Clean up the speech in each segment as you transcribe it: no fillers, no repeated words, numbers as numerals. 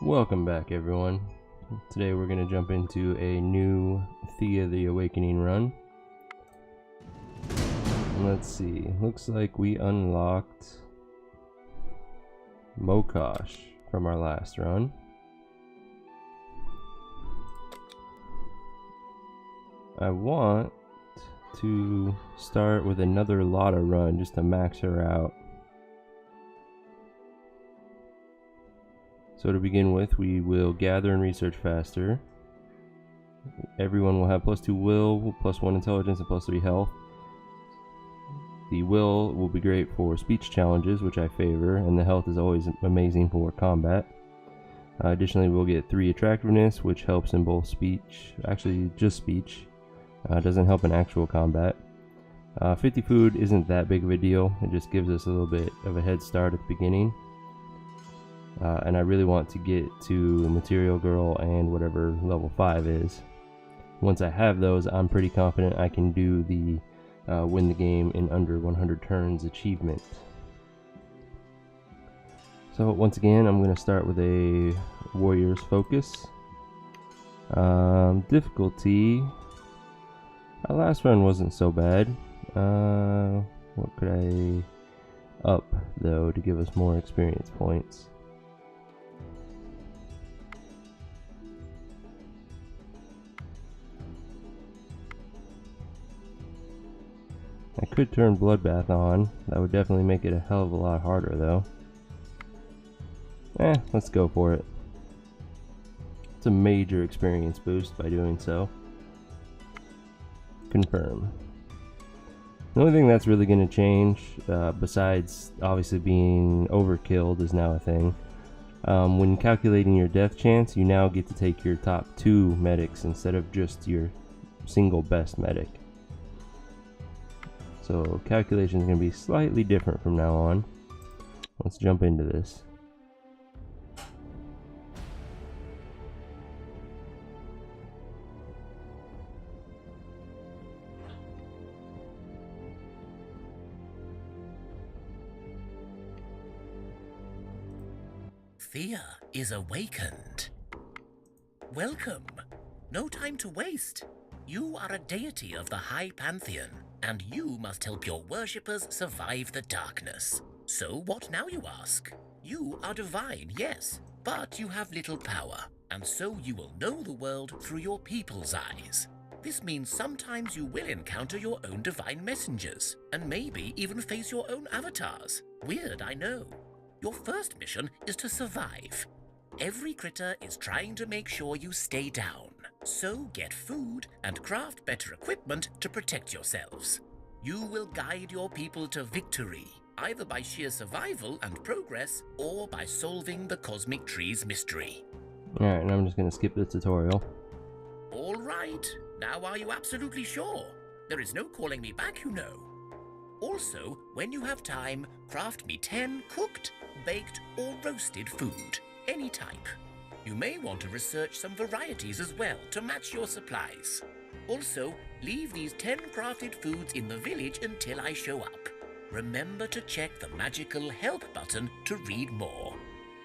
Welcome back, everyone. Today we're going to jump into a new Thea the Awakening run. Let's see, looks like we unlocked Mokosh from our last run. I want to start with another Lada run just to max her out. So to begin with, we will gather and research faster. Everyone will have +2 will, +1 intelligence, and +3 health. The will be great for speech challenges, which I favor, and the health is always amazing for combat. Additionally, we'll get 3 attractiveness, which helps in both speech, actually just speech. Doesn't help in actual combat. 50 food isn't that big of a deal, it just gives us a little bit of a head start at the beginning. And I really want to get to Material Girl and whatever level 5 is. Once I have those, I'm pretty confident I can do the win the game in under 100 turns achievement. So once again, I'm going to start with a Warrior's Focus. Difficulty, our last run wasn't so bad. What could I up though to give us more experience points? I could turn Bloodbath on. That would definitely make it a hell of a lot harder though. Let's go for it. It's a major experience boost by doing so. Confirm. The only thing that's really going to change, besides obviously being overkilled, is now a thing. When calculating your death chance, you now get to take your top 2 medics instead of just your single best medic. So calculation is going to be slightly different from now on. Let's jump into this. Thea is awakened. Welcome. No time to waste. You are a deity of the High Pantheon, and you must help your worshippers survive the darkness. So what now, you ask? You are divine, yes, but you have little power, and so you will know the world through your people's eyes. This means sometimes you will encounter your own divine messengers, and maybe even face your own avatars. Weird, I know. Your first mission is to survive. Every critter is trying to make sure you stay down. So get food and craft better equipment to protect yourselves. You will guide your people to victory, either by sheer survival and progress, or by solving the cosmic tree's mystery. Alright, now I'm just going to skip the tutorial. All right. Now are you absolutely sure? There is no calling me back, you know. Also, when you have time, craft me 10 cooked, baked, or roasted food, any type. You may want to research some varieties as well to match your supplies. Also, leave these 10 crafted foods in the village until I show up. Remember to check the magical help button to read more.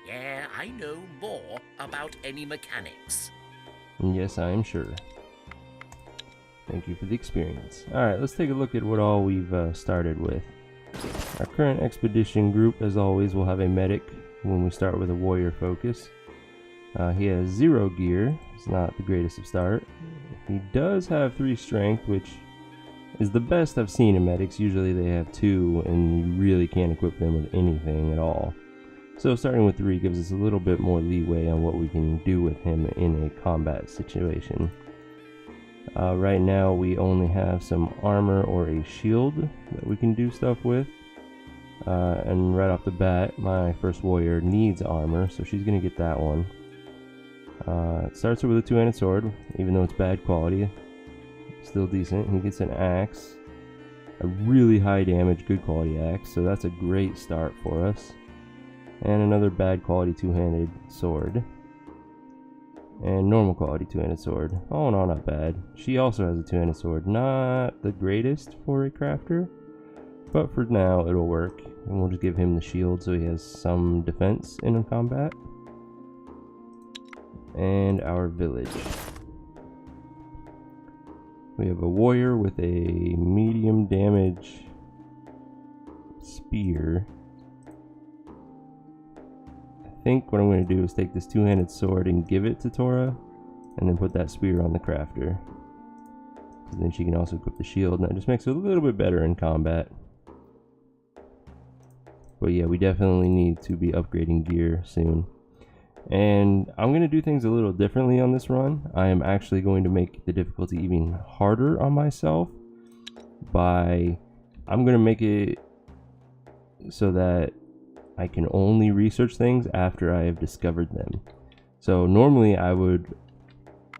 Yeah, I know more about any mechanics. Yes, I am sure. Thank you for the experience. Alright, let's take a look at what all we've started with. Our current expedition group, as always, will have a medic when we start with a warrior focus. He has 0 gear. It's not the greatest of start. He does have 3 strength, which is the best I've seen in medics. Usually they have 2, and you really can't equip them with anything at all. So starting with 3 gives us a little bit more leeway on what we can do with him in a combat situation. Right now we only have some armor or a shield that we can do stuff with. And right off the bat, my first warrior needs armor, so she's going to get that one. It starts her with a 2-handed sword, even though it's bad quality. Still decent. He gets an axe. A really high damage, good quality axe, so that's a great start for us. And another bad quality 2-handed sword. And normal quality 2-handed sword. Oh no, not bad. She also has a 2-handed sword. Not the greatest for a crafter, but for now it'll work. And we'll just give him the shield so he has some defense in combat. and our village. We have a warrior with a medium damage spear. I think what I'm going to do is take this two-handed sword and give it to Tora, and then put that spear on the crafter. And then she can also equip the shield, and that just makes it a little bit better in combat. But yeah, we definitely need to be upgrading gear soon. And I'm going to do things a little differently on this run. I am actually going to make the difficulty even harder on myself I'm going to make it so that I can only research things after I have discovered them. So normally I would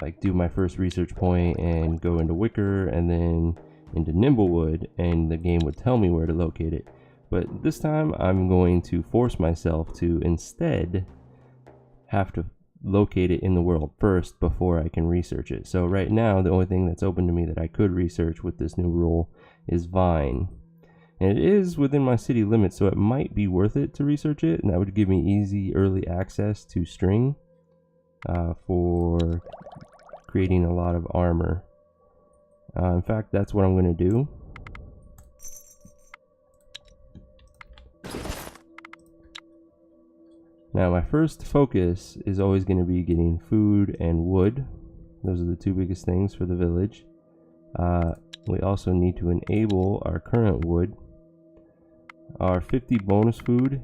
like do my first research point and go into Wicker and then into Nimblewood, and the game would tell me where to locate it. But this time I'm going to force myself to instead have to locate it in the world first before I can research it. So right now the only thing that's open to me that I could research with this new rule is Vine. And it is within my city limits, so it might be worth it to research it, and that would give me easy early access to string for creating a lot of armor. In fact, that's what I'm going to do. Now my first focus is always going to be getting food and wood. Those are the two biggest things for the village. We also need to enable our current wood. Our 50 bonus food,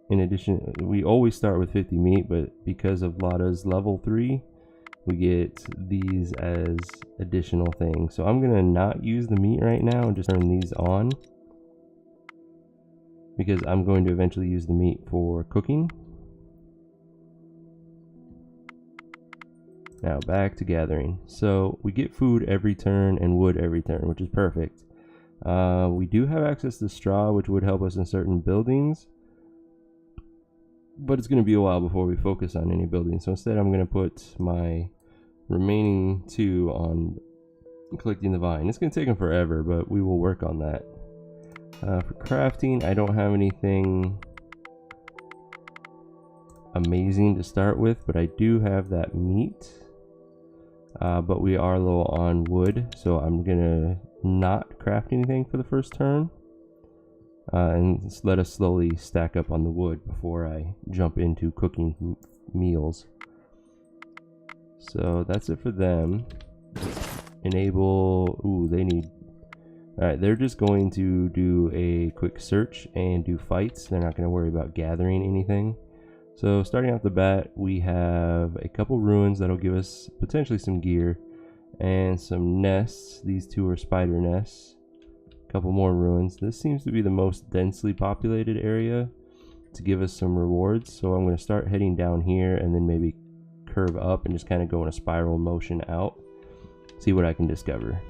in addition, we always start with 50 meat, but because of Lada's level 3, we get these as additional things. So I'm going to not use the meat right now and just turn these on, because I'm going to eventually use the meat for cooking. Now back to gathering. So we get food every turn and wood every turn, which is perfect. We do have access to straw, which would help us in certain buildings, but it's going to be a while before we focus on any buildings. So instead I'm going to put my remaining 2 on collecting the vine. It's going to take them forever, but we will work on that. For crafting, I don't have anything amazing to start with, but I do have that meat. But we are low on wood, so I'm gonna not craft anything for the first turn, and let us slowly stack up on the wood before I jump into cooking meals. So that's it for them. Enable. Ooh, they need. Alright, they're just going to do a quick search and do fights. They're not going to worry about gathering anything. So starting off the bat, we have a couple ruins that'll give us potentially some gear and some nests. These 2 are spider nests. A couple more ruins. This seems to be the most densely populated area to give us some rewards. So I'm going to start heading down here and then maybe curve up and just kind of go in a spiral motion out. See what I can discover.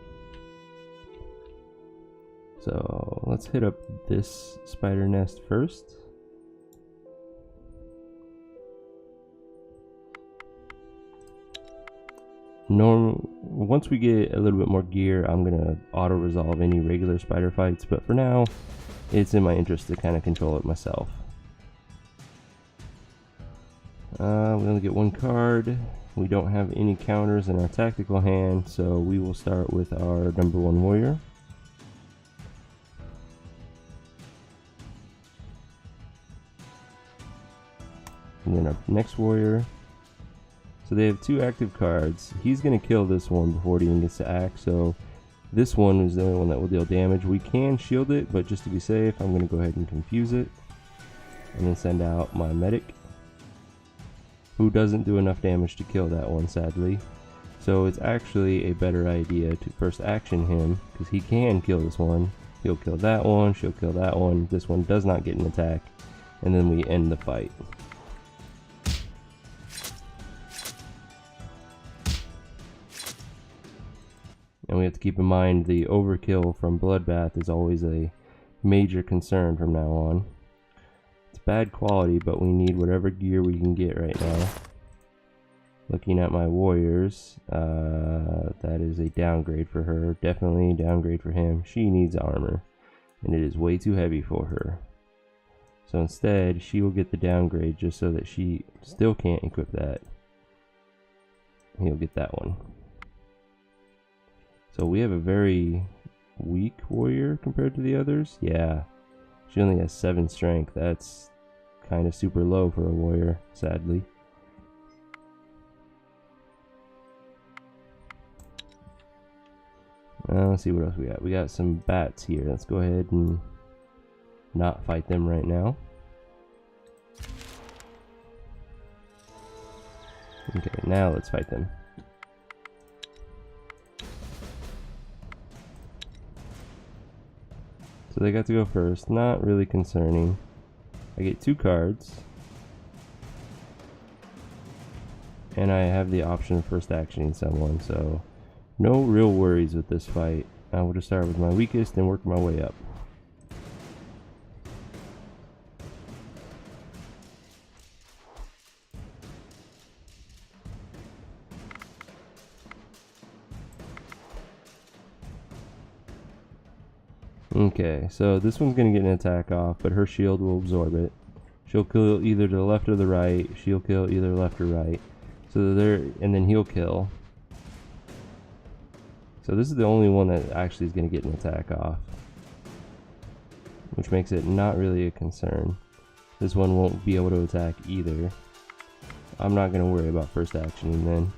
So let's hit up this spider nest first. Once we get a little bit more gear, I'm gonna auto resolve any regular spider fights, but for now it's in my interest to kind of control it myself. We only get 1 card. We don't have any counters in our tactical hand, so we will start with our number 1 warrior. And then our next warrior. So they have 2 active cards. He's going to kill this one before it even gets to act, so this one is the only one that will deal damage. We can shield it, but just to be safe, I'm going to go ahead and confuse it. And then send out my medic, who doesn't do enough damage to kill that one, sadly. So it's actually a better idea to first action him, because he can kill this one. He'll kill that one, she'll kill that one. This one does not get an attack, and then we end the fight. And we have to keep in mind the overkill from Bloodbath is always a major concern from now on. It's bad quality, but we need whatever gear we can get right now. Looking at my warriors, that is a downgrade for her. Definitely a downgrade for him. She needs armor, and it is way too heavy for her. So instead, she will get the downgrade just so that she still can't equip that. he'll get that one. So we have a very weak warrior compared to the others. Yeah, she only has 7 strength. That's kind of super low for a warrior, sadly. Let's see what else we got. We got some bats here. Let's go ahead and not fight them right now. Okay, now let's fight them. So they got to go first. Not really concerning. I get 2 cards. And I have the option of first actioning someone, so no real worries with this fight. I will just start with my weakest and work my way up. Okay, so this one's going to get an attack off, but her shield will absorb it. She'll kill either to the left or the right. She'll kill either left or right. So there, and then he'll kill. So this is the only one that actually is going to get an attack off, which makes it not really a concern. This one won't be able to attack either. I'm not going to worry about first actioning then.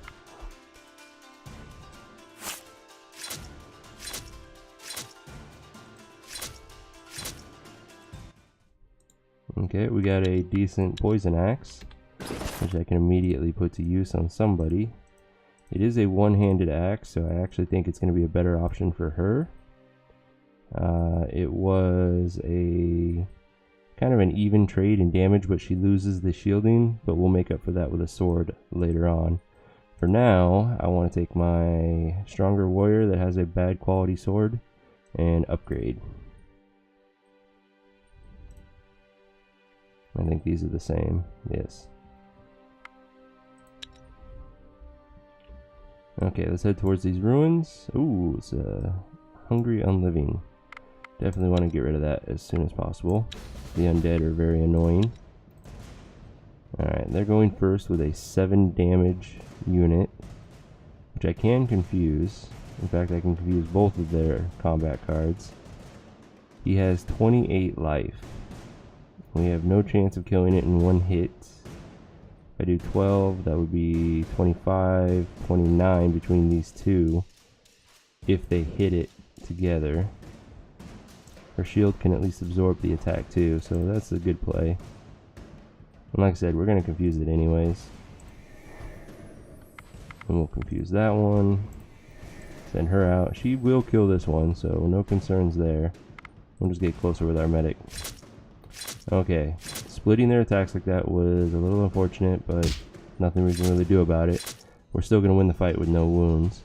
Okay, we got a decent poison axe, which I can immediately put to use on somebody. It is a one-handed axe, so I actually think it's going to be a better option for her. It was a kind of an even trade in damage, but she loses the shielding, but we'll make up for that with a sword later on. For now, I want to take my stronger warrior that has a bad quality sword and upgrade. I think these are the same. Yes. Okay, let's head towards these ruins. Ooh, it's a hungry unliving. Definitely want to get rid of that as soon as possible. The undead are very annoying. Alright, they're going first with a 7 damage unit, which I can confuse. In fact, I can confuse both of their combat cards. He has 28 life. We have no chance of killing it in one hit. If I do 12, that would be 25, 29 between these two, if they hit it together. Her shield can at least absorb the attack too, so that's a good play. And like I said, we're going to confuse it anyways. And we'll confuse that one. Send her out. She will kill this one, so no concerns there. We'll just get closer with our medic. Okay, splitting their attacks like that was a little unfortunate, but nothing we can really do about it. We're still going to win the fight with no wounds.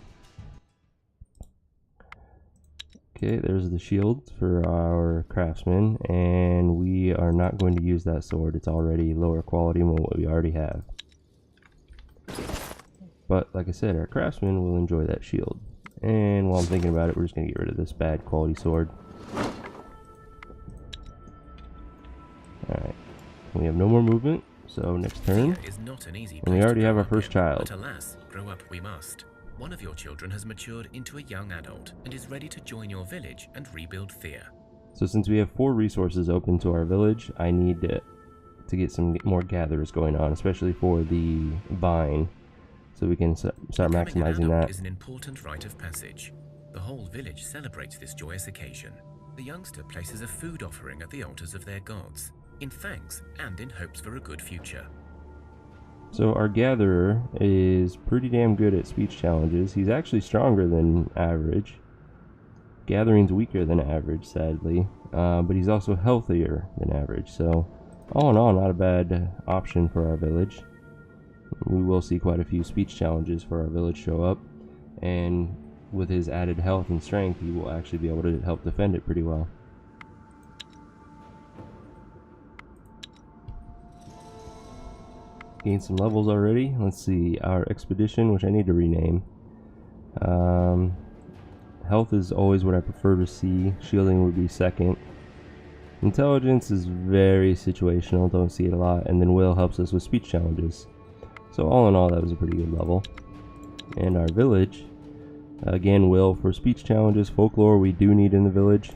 Okay, there's the shield for our craftsman, and we are not going to use that sword. It's already lower quality than what we already have. But like I said, our craftsman will enjoy that shield. And while I'm thinking about it, we're just going to get rid of this bad quality sword. Alright, we have no more movement, so next turn. Thea is not an easy and we already have our first child. But alas, grow up we must. One of your children has matured into a young adult and is ready to join your village and rebuild Thea. So since we have 4 resources open to our village, I need to get some more gatherers going on, especially for the vine, so we can start maximizing that. Is an important rite of passage. The whole village celebrates this joyous occasion. The youngster places a food offering at the altars of their gods, in thanks and in hopes for a good future. So our gatherer is pretty damn good at speech challenges. He's actually stronger than average. Gathering's weaker than average, sadly, but he's also healthier than average. So all in all, not a bad option for our village. We will see quite a few speech challenges for our village show up, and with his added health and strength, he will actually be able to help defend it pretty well. Gained some levels already. Let's see, our expedition, which I need to rename. Health is always what I prefer to see. Shielding would be second. Intelligence is very situational, don't see it a lot. And then will helps us with speech challenges. So all in all, that was a pretty good level. And our village, again, will for speech challenges. Folklore we do need in the village.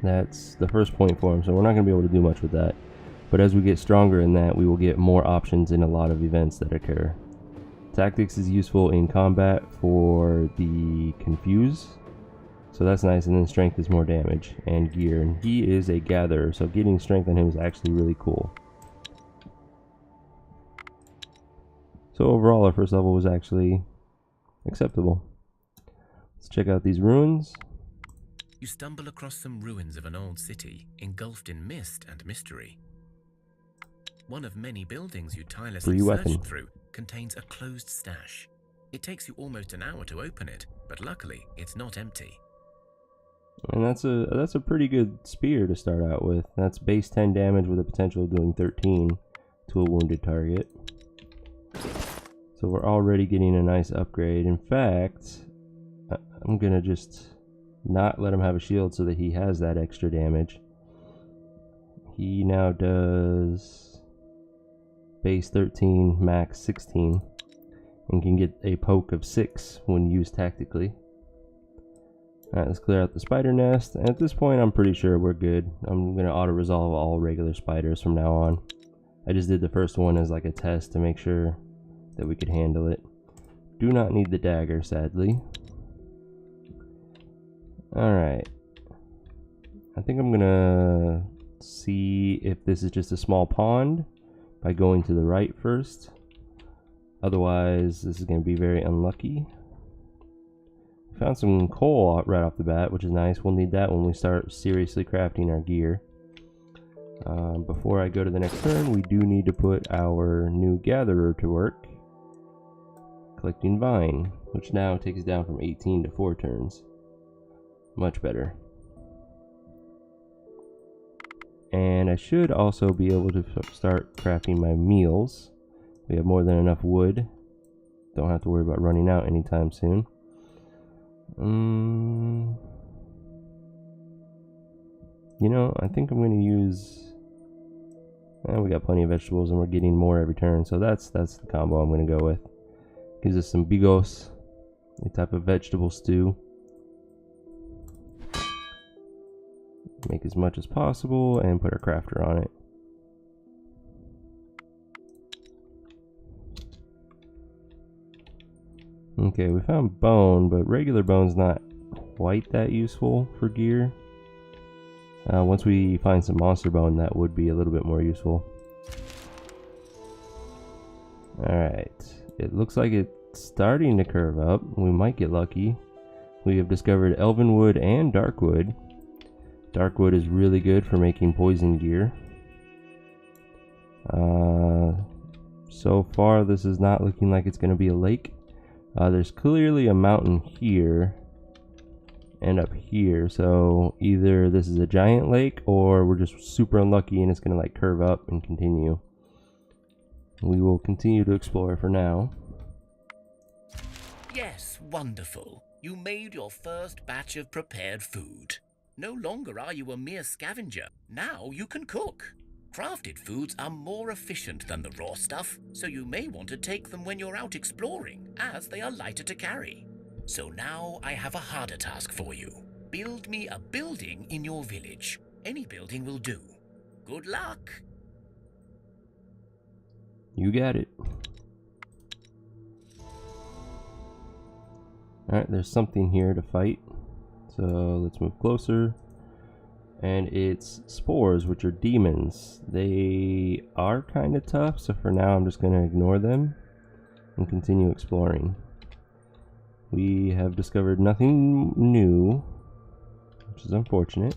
That's the first point for him, so we're not going to be able to do much with that. But as we get stronger in that, we will get more options in a lot of events that occur. Tactics is useful in combat for the confuse, so that's nice, and then strength is more damage, and gear. And he is a gatherer, so getting strength on him is actually really cool. So overall, our first level was actually acceptable. Let's check out these ruins. You stumble across some ruins of an old city, engulfed in mist and mystery. One of many buildings you tirelessly searched through contains a closed stash. It takes you almost an hour to open it, but luckily it's not empty. And that's a pretty good spear to start out with. That's base 10 damage with a potential of doing 13 to a wounded target. So we're already getting a nice upgrade. In fact, I'm gonna just not let him have a shield so that he has that extra damage. He now does base 13, max 16, and can get a poke of 6 when used tactically. Alright, let's clear out the spider nest. And at this point, I'm pretty sure we're good. I'm gonna auto-resolve all regular spiders from now on. I just did the first one as like a test to make sure that we could handle it. Do not need the dagger, sadly. Alright. I think I'm gonna see if this is just a small pond by going to the right first. Otherwise, this is going to be very unlucky. Found some coal right off the bat, which is nice. We'll need that when we start seriously crafting our gear. Before I go to the next turn, we do need to put our new gatherer to work. Collecting vine, which now takes down from 18 to 4 turns. Much better. And I should also be able to start crafting my meals. We have more than enough wood. Don't have to worry about running out anytime soon. You know, I think I'm going to use... we got plenty of vegetables and we're getting more every turn. So that's the combo I'm going to go with. Gives us some bigos, a type of vegetable stew. Make as much as possible and put our crafter on it. Okay, we found bone, but regular bone's not quite that useful for gear. Once we find some monster bone, that would be a little bit more useful. Alright, it looks like it's starting to curve up. We might get lucky. We have discovered elven wood and dark wood. Dark wood is really good for making poison gear. So far, this is not looking like it's going to be a lake. There's clearly a mountain here and up here, so either this is a giant lake or we're just super unlucky and it's going to like curve up and continue. We will continue to explore for now. Yes, wonderful. You made your first batch of prepared food. No longer are you a mere scavenger. Now you can cook. Crafted foods are more efficient than the raw stuff, so you may want to take them when you're out exploring, as they are lighter to carry. So now I have a harder task for you. Build me a building in your village. Any building will do. Good luck. You got it. Alright, there's something here to fight. So let's move closer. And it's spores, which are demons. They are kind of tough, so for now I'm just going to ignore them and continue exploring. We have discovered nothing new, which is unfortunate.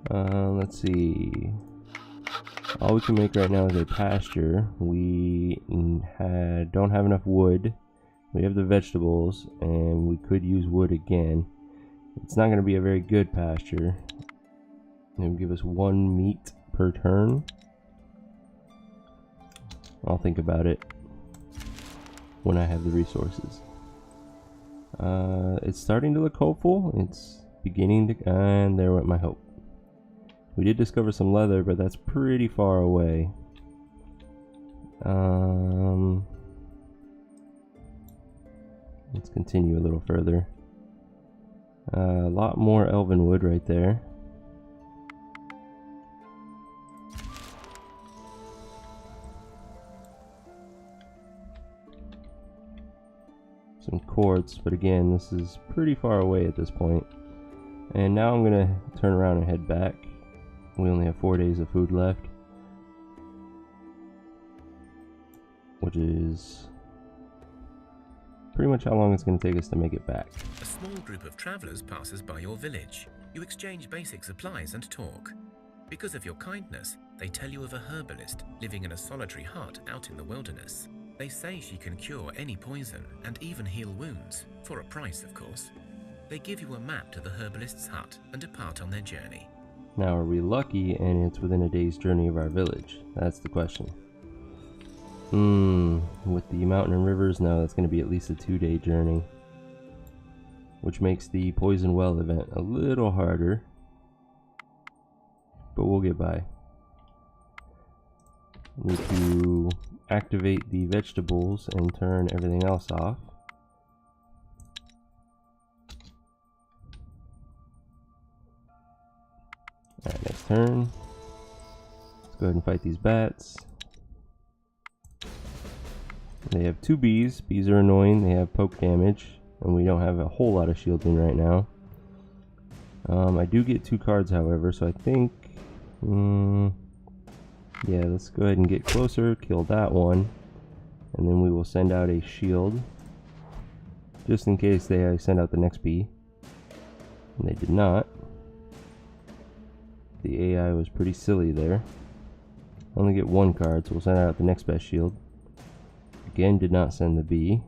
Let's see. All we can make right now is a pasture. We don't have enough wood. We have the vegetables, and we could use wood again. It's not going to be a very good pasture. It'll give us 1 meat per turn. I'll think about it when I have the resources. It's starting to look hopeful. It's beginning to... and there went my hope. We did discover some leather, but that's pretty far away. Let's continue a little further. A lot more elven wood right there. Some quartz, but again, this is pretty far away at this point. And now I'm gonna turn around and head back. We only have 4 days of food left, which is pretty much how long it's gonna take us to make it back. A small group of travelers passes by your village. You exchange basic supplies and talk. Because of your kindness, they tell you of a herbalist living in a solitary hut out in the wilderness. They say she can cure any poison and even heal wounds, for a price of course. They give you a map to the herbalist's hut and depart on their journey. Now, are we lucky and it's within a day's journey of our village? That's the question. With the mountain and rivers, no, that's going to be at least a 2-day journey, which makes the poison well event a little harder, but we'll get by. Need to activate the vegetables and turn everything else off. Alright, next turn. Let's go ahead and fight these bats. They have 2 bees. Bees are annoying. They have poke damage, and we don't have a whole lot of shielding right now. I do get 2 cards, however, so I think... yeah, let's go ahead and get closer, kill that one, and then we will send out a shield, just in case they send out the next bee. And they did not. The AI was pretty silly there. Only get 1 card, so we'll send out the next best shield. Again, did not send the bee.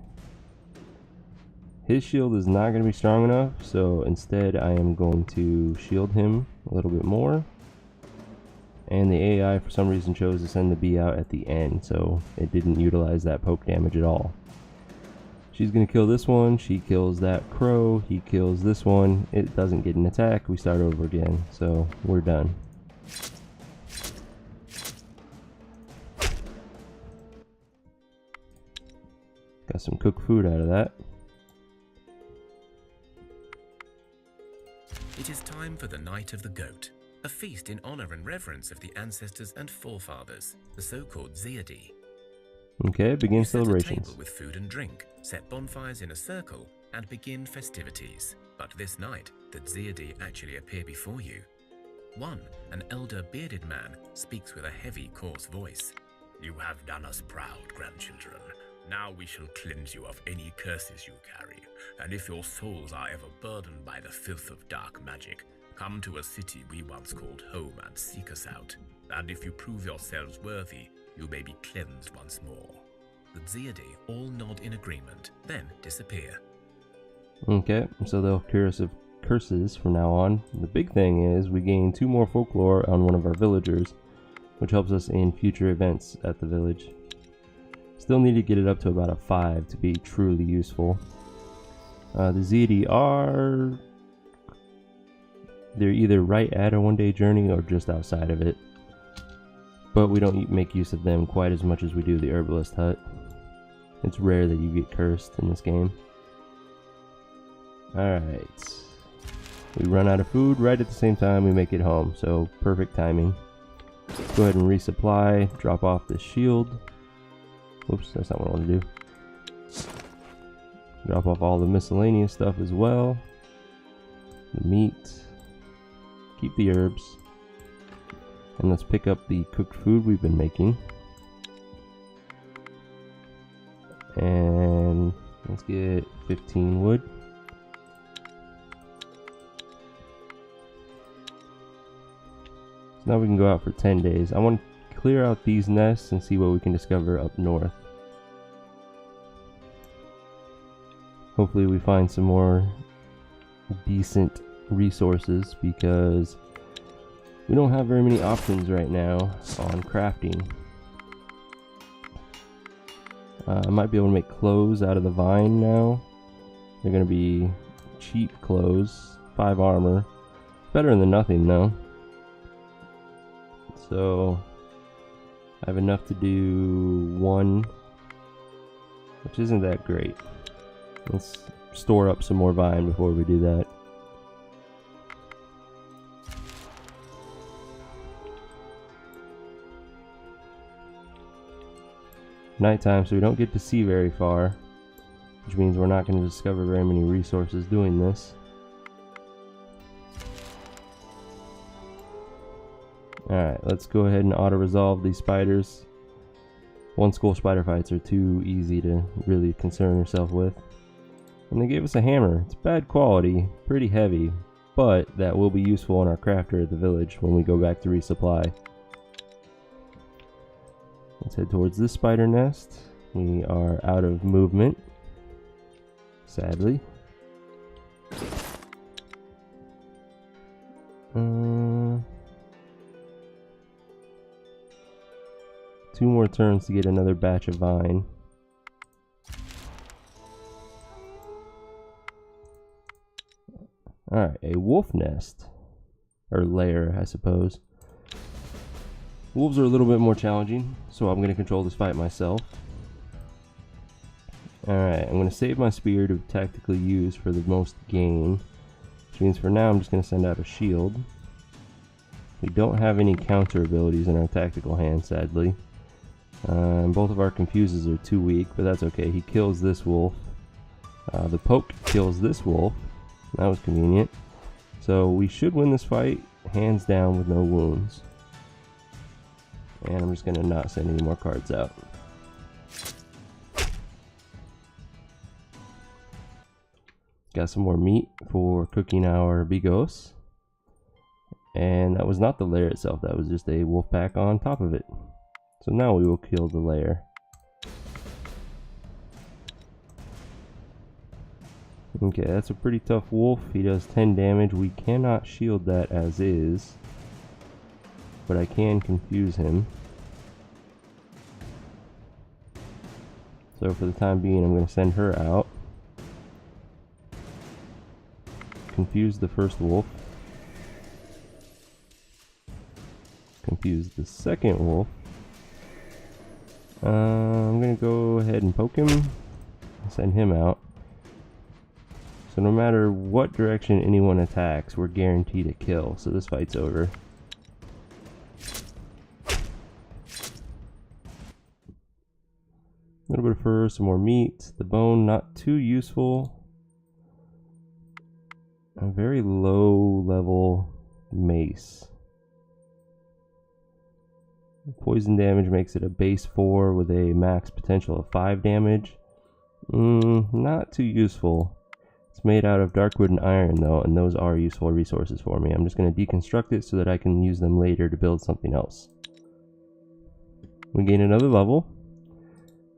His shield is not going to be strong enough, so instead I am going to shield him a little bit more. And the AI for some reason chose to send the bee out at the end, so it didn't utilize that poke damage at all. She's going to kill this one, she kills that crow, he kills this one, it doesn't get an attack, we start over again, so we're done. Got some cooked food out of that. It is time for the Night of the Goat, a feast in honor and reverence of the ancestors and forefathers, the so-called Zeadi. Okay, begin You set a celebrations. table with food and drink, set bonfires in a circle, and begin festivities. But this night, the Zeadi actually appear before you. One, an elder bearded man, speaks with a heavy, coarse voice. You have done us proud, grandchildren. Now we shall cleanse you of any curses you carry, and if your souls are ever burdened by the filth of dark magic, come to a city we once called home and seek us out, and if you prove yourselves worthy, you may be cleansed once more. The Zeadi all nod in agreement, then disappear. Okay, so they'll cure us of curses from now on. The big thing is we gain 2 more folklore on one of our villagers, which helps us in future events at the village. Still need to get it up to about a 5 to be truly useful. The Zeadi are... they're either right at a 1-day journey or just outside of it. But we don't make use of them quite as much as we do the herbalist hut. It's rare that you get cursed in this game. Alright. We run out of food right at the same time we make it home, so perfect timing. Go ahead and resupply, drop off the shield. Oops, that's not what I want to do. Drop off all the miscellaneous stuff as well. The meat. Keep the herbs. And let's pick up the cooked food we've been making. And let's get 15 wood. So now we can go out for 10 days. I want to clear out these nests and see what we can discover up north. Hopefully we find some more decent resources, because we don't have very many options right now on crafting. I might be able to make clothes out of the vine now. They're going to be cheap clothes, 5 armor. Better than nothing though. So I have enough to do 1, which isn't that great. Let's store up some more vine before we do that. Nighttime, so we don't get to see very far, which means we're not going to discover very many resources doing this. Alright, let's go ahead and auto-resolve these spiders. One school spider fights are too easy to really concern yourself with. And they gave us a hammer. It's bad quality, pretty heavy, but that will be useful in our crafter at the village when we go back to resupply. Let's head towards this spider nest. We are out of movement, sadly. Two more turns to get another batch of vine. Alright, a wolf nest. Or lair, I suppose. Wolves are a little bit more challenging, so I'm going to control this fight myself. Alright, I'm going to save my spear to tactically use for the most gain. Which means for now I'm just going to send out a shield. We don't have any counter abilities in our tactical hand, sadly. Both of our confuses are too weak, but that's okay. He kills this wolf. The poke kills this wolf. That was convenient. So we should win this fight hands down with no wounds. And I'm just going to not send any more cards out. Got some more meat for cooking our bigos. And that was not the lair itself, that was just a wolf pack on top of it. So now we will kill the lair. Okay, that's a pretty tough wolf. He does 10 damage. We cannot shield that as is, but I can confuse him. So for the time being, I'm going to send her out. Confuse the first wolf. Confuse the second wolf. I'm going to go ahead and poke him and send him out. So no matter what direction anyone attacks, we're guaranteed a kill. So this fight's over. A little bit of fur, some more meat. The bone, not too useful. A very low level mace. Poison damage makes it a base 4 with a max potential of 5 damage. Not too useful. It's made out of dark wood and iron though, and those are useful resources for me. I'm just going to deconstruct it so that I can use them later to build something else. We gain another level.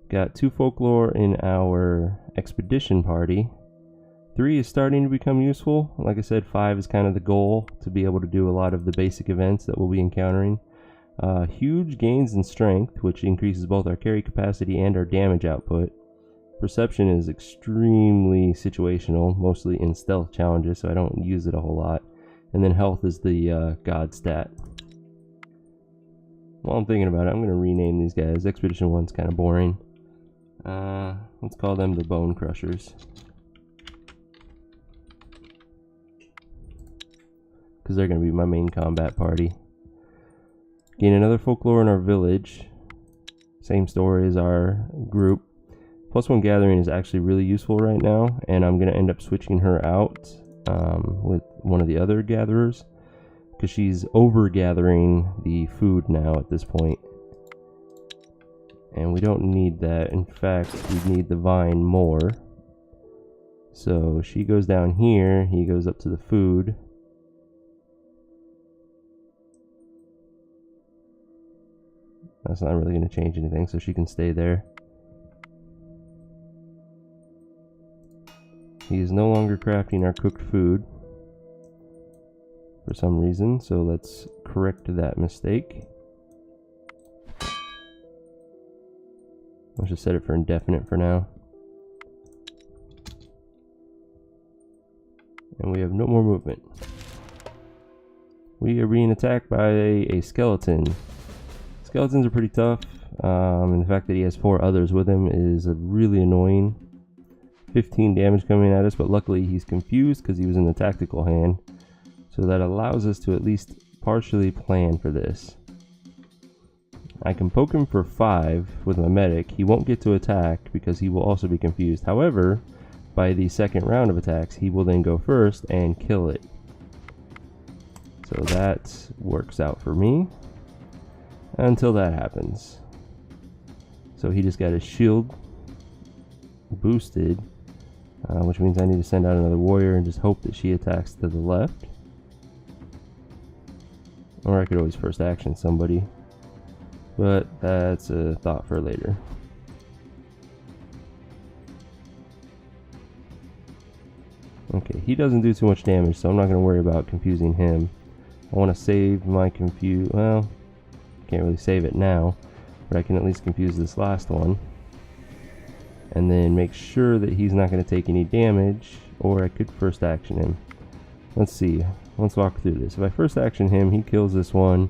Got 2 folklore in our expedition party. 3 is starting to become useful. Like I said, 5 is kind of the goal, to be able to do a lot of the basic events that we'll be encountering. Huge gains in strength, which increases both our carry capacity and our damage output. Perception is extremely situational, mostly in stealth challenges, so I don't use it a whole lot. And then health is the god stat. While I'm thinking about it, I'm going to rename these guys. Expedition 1's kind of boring. Let's call them the Bone Crushers, because they're going to be my main combat party. Gain another folklore in our village. Same story as our group. +1 gathering is actually really useful right now, and I'm going to end up switching her out with one of the other gatherers, because she's over gathering the food now at this point. And we don't need that. In fact, we need the vine more. So she goes down here, he goes up to the food. That's not really going to change anything, so she can stay there. He is no longer crafting our cooked food for some reason, so let's correct that mistake. Let's just set it for indefinite for now. And we have no more movement. We are being attacked by a skeleton. Skeletons are pretty tough, and the fact that he has 4 others with him is really annoying. 15 damage coming at us, but luckily he's confused because he was in the tactical hand. So that allows us to at least partially plan for this. I can poke him for 5 with my medic. He won't get to attack because he will also be confused. However, by the second round of attacks, he will then go first and kill it. So that works out for me until that happens. So he just got his shield boosted, which means I need to send out another warrior and just hope that she attacks to the left. Or I could always first action somebody, but that's a thought for later. Okay, he doesn't do too much damage, so I'm not going to worry about confusing him. I want to save my well, can't really save it now, but I can at least confuse this last one. And then make sure that he's not going to take any damage, or I could first action him. Let's see, let's walk through this. If I first action him, he kills this one.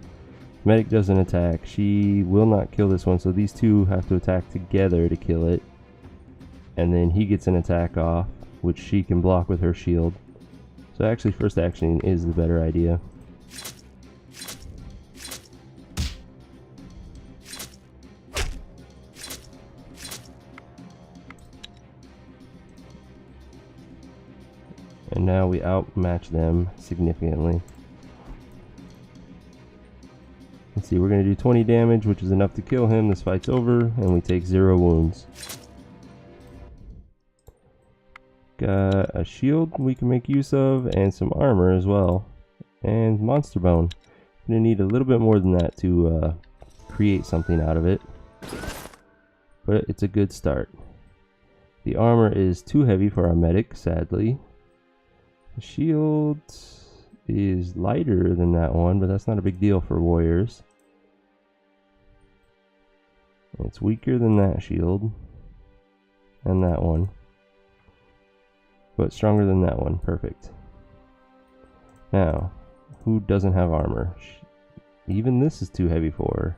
Medic doesn't attack. She will not kill this one, so these two have to attack together to kill it. And then he gets an attack off, which she can block with her shield. So actually first actioning is the better idea. And now we outmatch them significantly. Let's see, we're going to do 20 damage, which is enough to kill him. This fight's over, and we take 0 wounds. Got a shield we can make use of, and some armor as well. And monster bone. I'm going to need a little bit more than that to create something out of it. But it's a good start. The armor is too heavy for our medic, sadly. The shield is lighter than that one, but that's not a big deal for warriors. It's weaker than that shield and that one, but stronger than that one. Perfect. Now, who doesn't have armor? Even this is too heavy for her.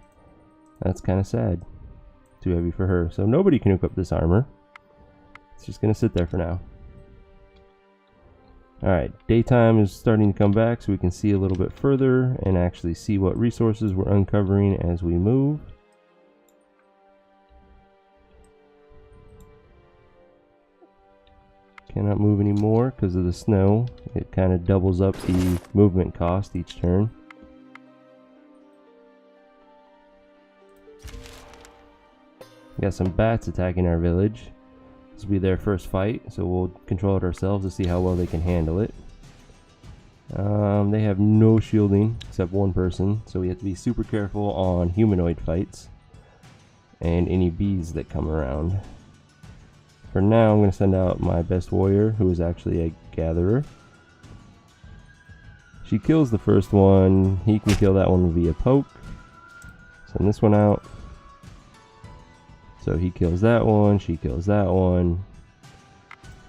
That's kind of sad. Too heavy for her. So nobody can hook up this armor. It's just going to sit there for now. Alright, daytime is starting to come back so we can see a little bit further and actually see what resources we're uncovering as we move. Cannot move anymore because of the snow. It kind of doubles up the movement cost each turn. Got some bats attacking our village. This will be their first fight, so we'll control it ourselves to see how well they can handle it. They have no shielding except one person, so we have to be super careful on humanoid fights and any bees that come around. For now, I'm going to send out my best warrior, who is actually a gatherer. She kills the first one. He can kill that one via poke. Send this one out. So he kills that one, she kills that one.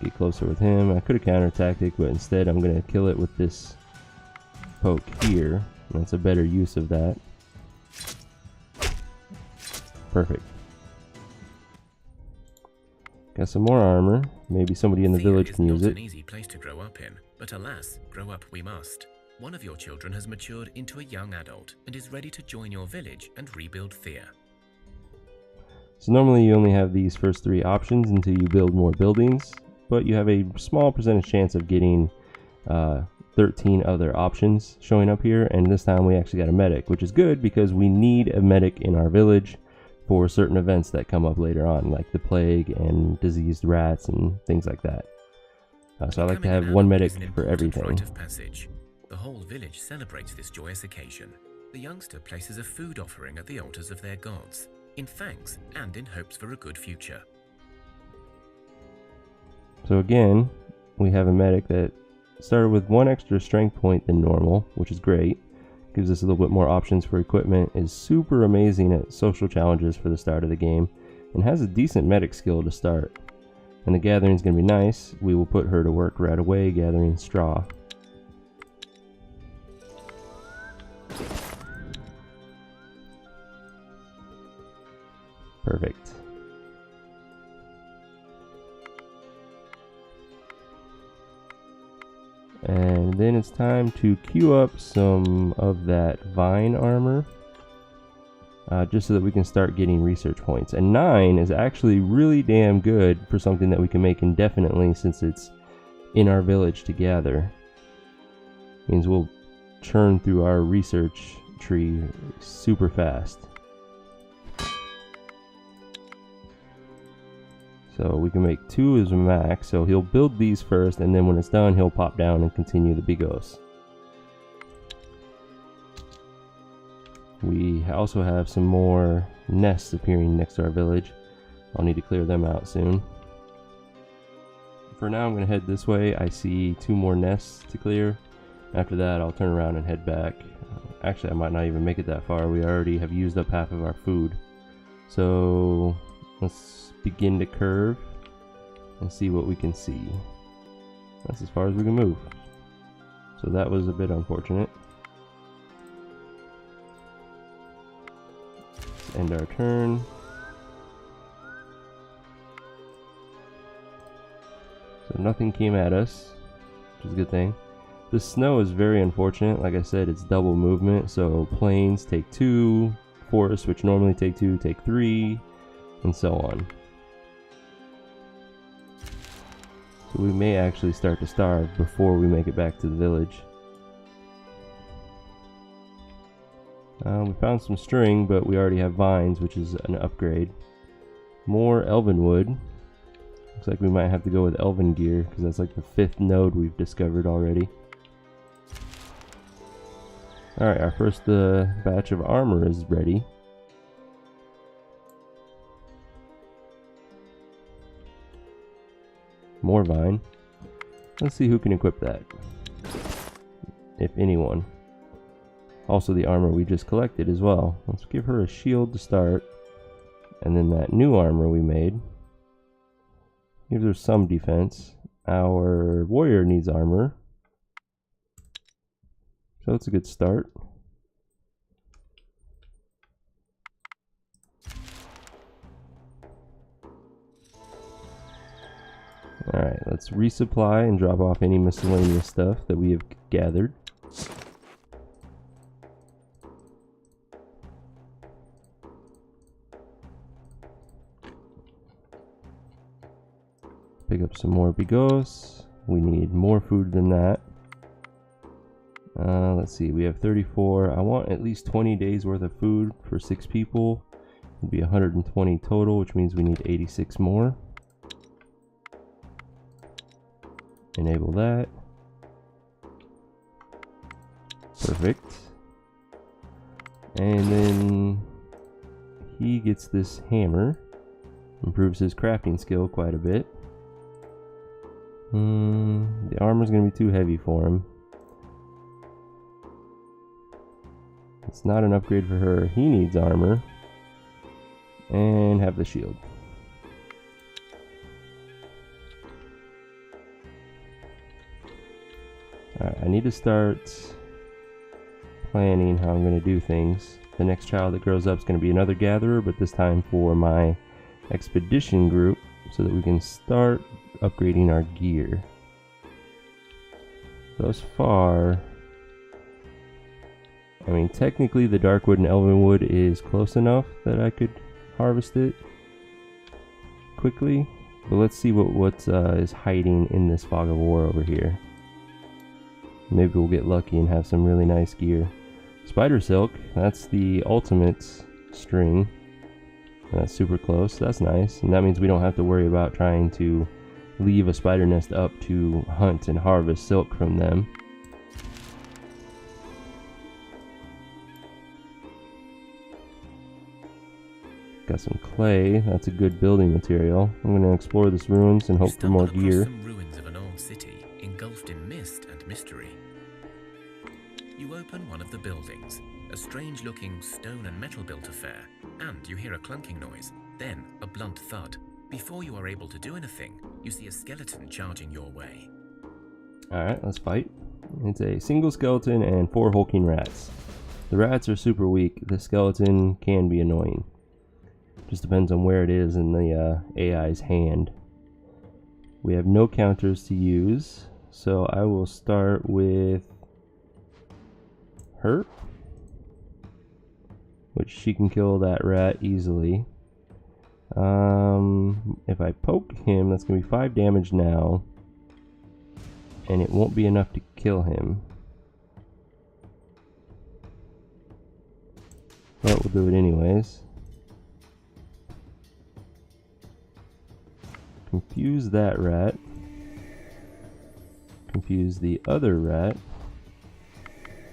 Get closer with him. I could have counter-tactic, but instead I'm going to kill it with this poke here. That's a better use of that. Perfect. Got some more armor. Maybe somebody in the village can use it. Thea is not an easy place to grow up in, but alas, grow up we must. One of your children has matured into a young adult and is ready to join your village and rebuild Thea. So normally you only have these first 3 options until you build more buildings, but you have a small percentage chance of getting 13 other options showing up here, and this time we actually got a medic, which is good because we need a medic in our village for certain events that come up later on, like the plague and diseased rats and things like that. So I like to have one medic for everything. Rite of passage. The whole village celebrates this joyous occasion. The youngster places a food offering at the altars of their gods, in thanks and in hopes for a good future. So again, we have a medic that started with 1 extra strength point than normal, which is great. Gives us a little bit more options for equipment, is super amazing at social challenges for the start of the game, and has a decent medic skill to start. And the gathering is going to be nice. We will put her to work right away gathering straw. Perfect. then it's time to queue up some of that vine armor, just so that we can start getting research points. And 9 is actually really damn good for something that we can make indefinitely, since it's in our village to gather. Means we'll churn through our research tree super fast. So we can make 2 as a max, so he'll build these first, and then when it's done he'll pop down and continue the bigos. We also have some more nests appearing next to our village. I'll need to clear them out soon. For now I'm going to head this way. I see 2 more nests to clear. After that I'll turn around and head back. Actually, I might not even make it that far. We already have used up half of our food. So let's begin to curve and see what we can see. That's as far as we can move. So that was a bit unfortunate. Let's end our turn. So nothing came at us, which is a good thing. The snow is very unfortunate. Like I said, it's double movement, so plains take 2, forests, which normally take 2, take 3, and so on. So we may actually start to starve before we make it back to the village. We found some string, but we already have vines, which is an upgrade. More elven wood. Looks like we might have to go with elven gear, because that's like the 5th node we've discovered already. Alright, our first batch of armor is ready. More vine. Let's see who can equip that, if anyone. Also the armor we just collected as well. Let's give her a shield to start, and then that new armor we made gives her some defense. Our warrior needs armor, so that's a good start. Alright, let's resupply and drop off any miscellaneous stuff that we have gathered. Pick up some more bigos. We need more food than that. Let's see, we have 34. I want at least 20 days worth of food for 6 people. It'd be 120 total, which means we need 86 more. Enable that. Perfect. And then he gets this hammer. Improves his crafting skill quite a bit. The armor's gonna be too heavy for him. It's not an upgrade for her. He needs armor. And have the shield. Alright, I need to start planning how I'm going to do things. The next child that grows up is going to be another gatherer, but this time for my expedition group, so that we can start upgrading our gear. Thus far, I mean, technically the darkwood and elvenwood is close enough that I could harvest it quickly, but let's see what is hiding in this fog of war over here. Maybe we'll get lucky and have some really nice gear. Spider silk, that's the ultimate string. That's super close, that's nice. And that means we don't have to worry about trying to leave a spider nest up to hunt and harvest silk from them. Got some clay, that's a good building material. I'm going to explore this ruins and hope for more gear. Some ruins of an old city engulfed in mist and mystery. You open one of the buildings, a strange-looking stone and metal-built affair, and you hear a clunking noise, then a blunt thud. Before you are able to do anything, you see a skeleton charging your way. Alright, let's fight. It's a single skeleton and 4 hulking rats. The rats are super weak, the skeleton can be annoying. Just depends on where it is in the AI's hand. We have no counters to use, So I will start with her, which she can kill that rat easily. If I poke him, that's going to be 5 damage now, and it won't be enough to kill him. But we'll do it anyways. Confuse that rat. Confuse the other rat.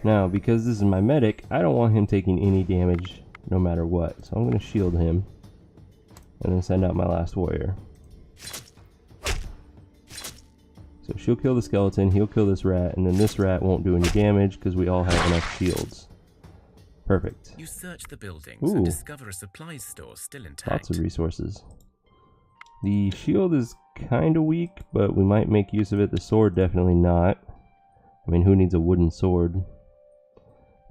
Now, because this is my medic, I don't want him taking any damage no matter what. So I'm going to shield him. And then send out my last warrior. So she'll kill the skeleton, he'll kill this rat, and then this rat won't do any damage because we all have enough shields. Perfect. You search the buildings and discover a supplies store still intact. Lots of resources. The shield is kind of weak, but we might make use of it. The sword, definitely not. I mean, who needs a wooden sword?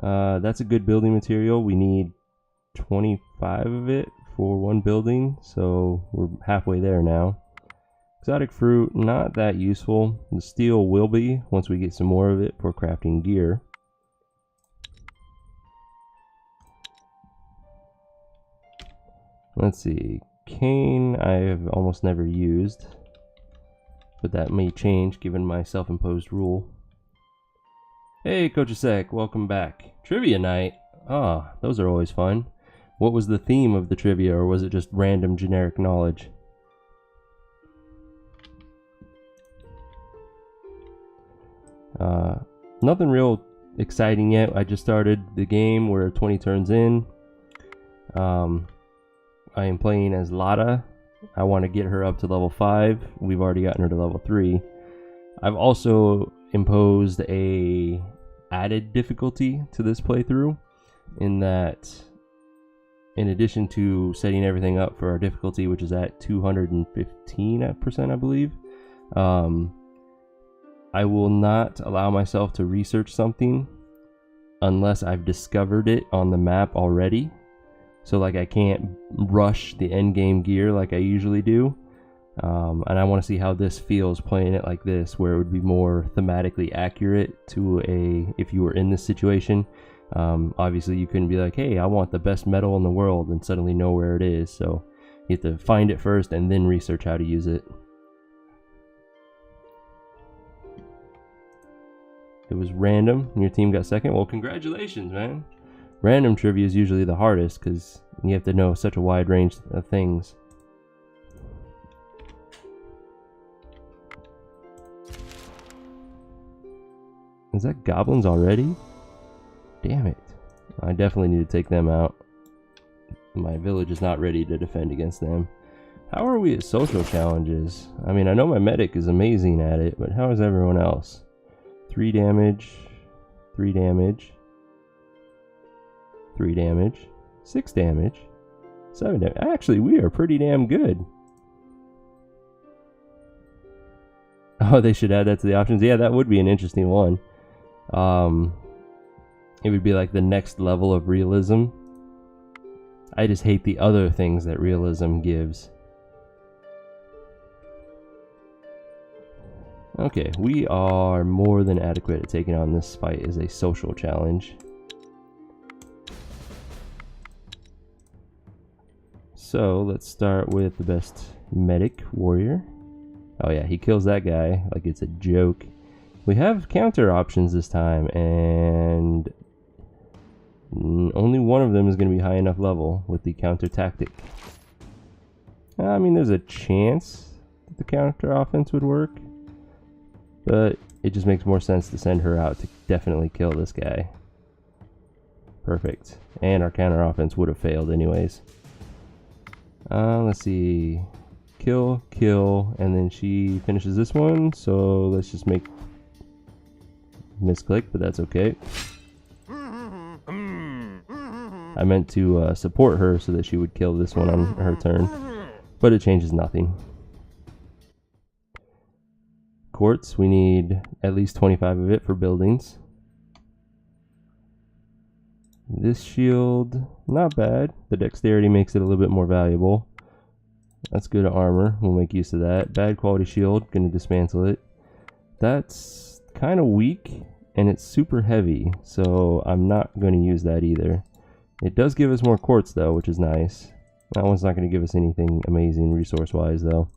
That's a good building material. We need 25 of it for one building, so we're halfway there now. Exotic fruit, not that useful. The steel will be once we get some more of it for crafting gear. Let's see, cane I have almost never used, but that may change given my self-imposed rule. Hey Coach Sec, welcome back. Trivia night. Ah, those are always fun. What was the theme of the trivia, or was it just random generic knowledge? Nothing real exciting yet. I just started the game. We're 20 turns in. I am playing as Lada. I want to get her up to level 5. We've already gotten her to level 3. I've also imposed a added difficulty to this playthrough, in that in addition to setting everything up for our difficulty, which is at 215%, I believe, I will not allow myself to research something unless I've discovered it on the map already. So like I can't rush the endgame gear like I usually do. And I want to see how this feels playing it like this, where it would be more thematically accurate to if you were in this situation. Obviously you couldn't be like, hey, I want the best metal in the world, and suddenly know where it is. So you have to find it first and then research how to use it. It was random and your team got second. Well, congratulations, man. Random trivia is usually the hardest because you have to know such a wide range of things. Is that goblins already? Damn it. I definitely need to take them out. My village is not ready to defend against them. How are we at social challenges? I mean, I know my medic is amazing at it, but how is everyone else? 3 damage, 3 damage, 3 damage, 6 damage, 7 damage. Actually, we are pretty damn good. Oh, they should add that to the options. Yeah, that would be an interesting one. It would be like the next level of realism. I just hate the other things that realism gives. Okay, we are more than adequate at taking on this fight as a social challenge. So let's start with the best medic warrior. Oh yeah, he kills that guy like it's a joke. We have counter options this time, and only one of them is going to be high enough level with the counter tactic. I mean, there's a chance that the counter offense would work, but it just makes more sense to send her out to definitely kill this guy. Perfect. And our counter offense would have failed anyways. Let's see. Kill, kill, and then she finishes this one, so let's just make misclick, but that's okay. I meant to support her so that she would kill this one on her turn, but it changes nothing. Quartz, we need at least 25 of it for buildings. This shield, not bad. The dexterity makes it a little bit more valuable. That's good armor. We'll make use of that. Bad quality shield, gonna dismantle it. That's kind of weak, and it's super heavy, so I'm not going to use that either. It does give us more quartz though, which is nice. That one's not going to give us anything amazing resource-wise though.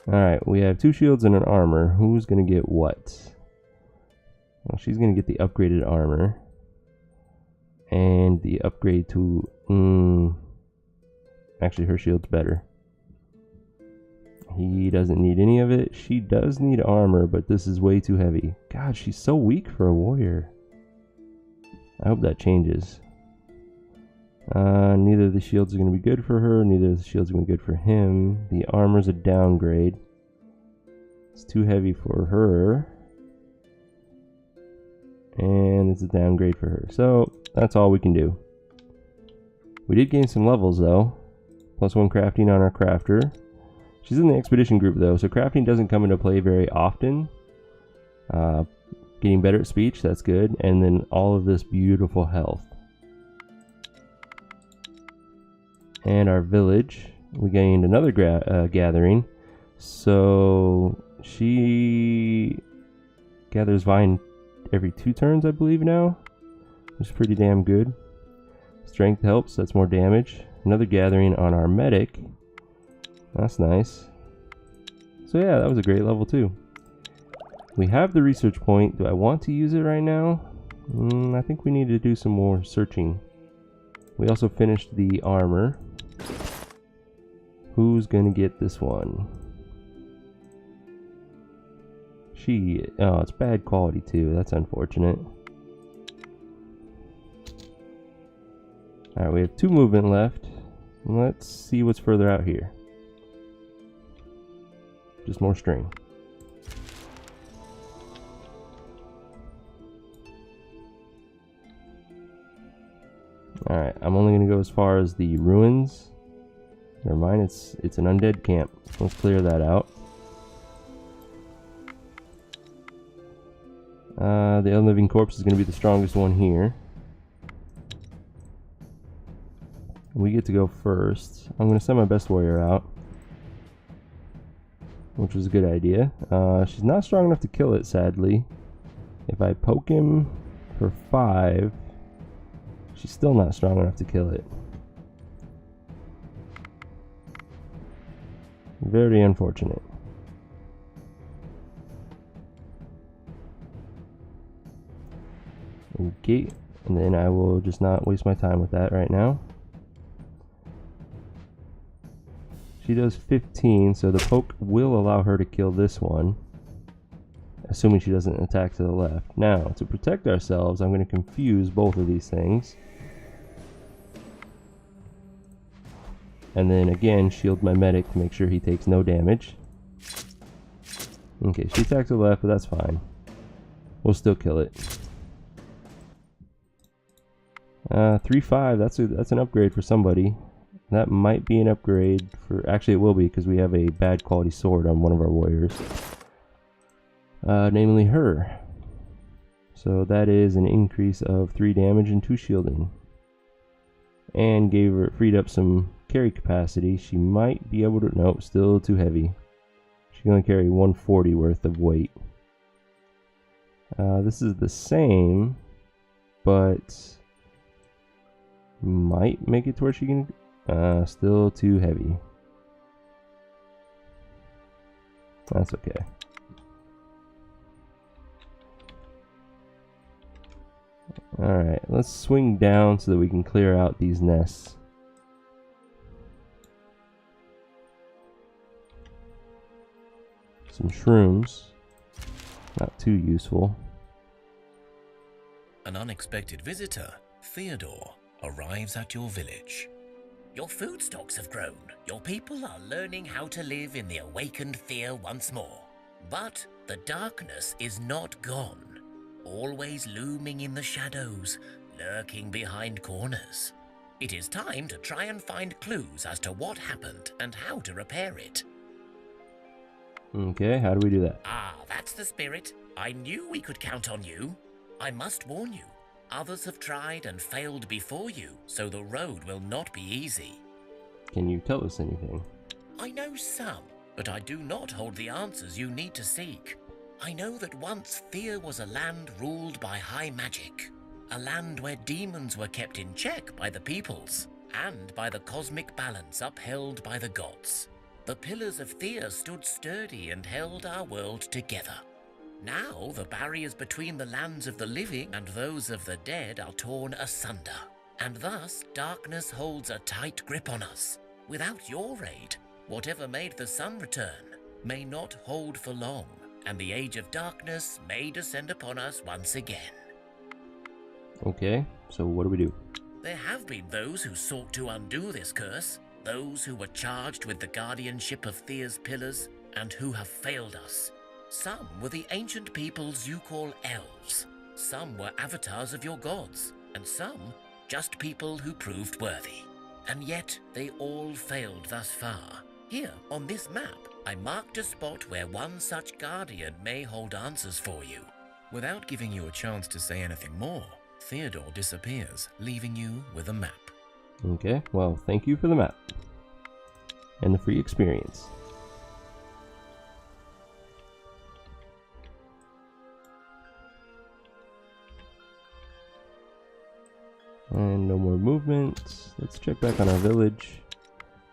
Alright, we have 2 shields and an armor. Who's going to get what? Well, she's going to get the upgraded armor. And the upgrade to... actually, her shield's better. He doesn't need any of it. She does need armor, but this is way too heavy. God, she's so weak for a warrior. I hope that changes. Neither of the shields are going to be good for her. Neither of the shields are going to be good for him. The armor's a downgrade. It's too heavy for her. And it's a downgrade for her. So, that's all we can do. We did gain some levels, though. +1 crafting on our crafter. She's in the expedition group, though, so crafting doesn't come into play very often. Getting better at speech, that's good. And then all of this beautiful health. And our village, we gained another gathering. So she gathers vine every 2 turns, I believe now, which is pretty damn good. Strength helps, that's more damage. Another gathering on our medic. That's nice. So yeah, that was a great level too. We have the research point. Do I want to use it right now? I think we need to do some more searching. We also finished the armor. Who's gonna get this one? Oh, it's bad quality too. That's unfortunate. Alright, we have 2 movement left. Let's see what's further out here. Just more string. Alright, I'm only going to go as far as the ruins. Never mind, it's an undead camp. Let's clear that out. The unliving corpse is going to be the strongest one here. We get to go first. I'm going to send my best warrior out, which was a good idea. She's not strong enough to kill it, sadly. If I poke him for 5, she's still not strong enough to kill it. Very unfortunate. Okay, and then I will just not waste my time with that right now. She does 15, so the poke will allow her to kill this one, assuming she doesn't attack to the left. Now, to protect ourselves, I'm going to confuse both of these things. And then again, shield my medic to make sure he takes no damage. Okay, she attacks to the left, but that's fine. We'll still kill it. 3-5, that's an upgrade for somebody. That might be an upgrade for... Actually, it will be, because we have a bad quality sword on one of our warriors. Namely her. So that is an increase of 3 damage and 2 shielding. And freed up some carry capacity. She might be able to... Nope, still too heavy. She can only carry 140 worth of weight. This is the same, but... might make it to where she can... still too heavy. That's okay. Alright, let's swing down so that we can clear out these nests. Some shrooms. Not too useful. An unexpected visitor, Theodore, arrives at your village. Your food stocks have grown. Your people are learning how to live in the awakened Thea once more. But the darkness is not gone. Always looming in the shadows, lurking behind corners. It is time to try and find clues as to what happened and how to repair it. Okay, how do we do that? Ah, that's the spirit. I knew we could count on you. I must warn you. Others have tried and failed before you, so the road will not be easy. Can you tell us anything? I know some, but I do not hold the answers you need to seek. I know that once Thea was a land ruled by high magic, a land where demons were kept in check by the peoples, and by the cosmic balance upheld by the gods. The pillars of Thea stood sturdy and held our world together. Now the barriers between the lands of the living and those of the dead are torn asunder, and thus darkness holds a tight grip on us. Without your aid, whatever made the sun return may not hold for long, and the age of darkness may descend upon us once again. Okay, so what do we do? There have been those who sought to undo this curse, those who were charged with the guardianship of Thea's pillars, and who have failed us. Some were the ancient peoples you call elves, some were avatars of your gods, and some just people who proved worthy. And yet they all failed thus far. Here, on this map, I marked a spot where one such guardian may hold answers for you. Without giving you a chance to say anything more, Theodore disappears, leaving you with a map. Okay, well, thank you for the map. And the free experience. And no more movement. Let's check back on our village.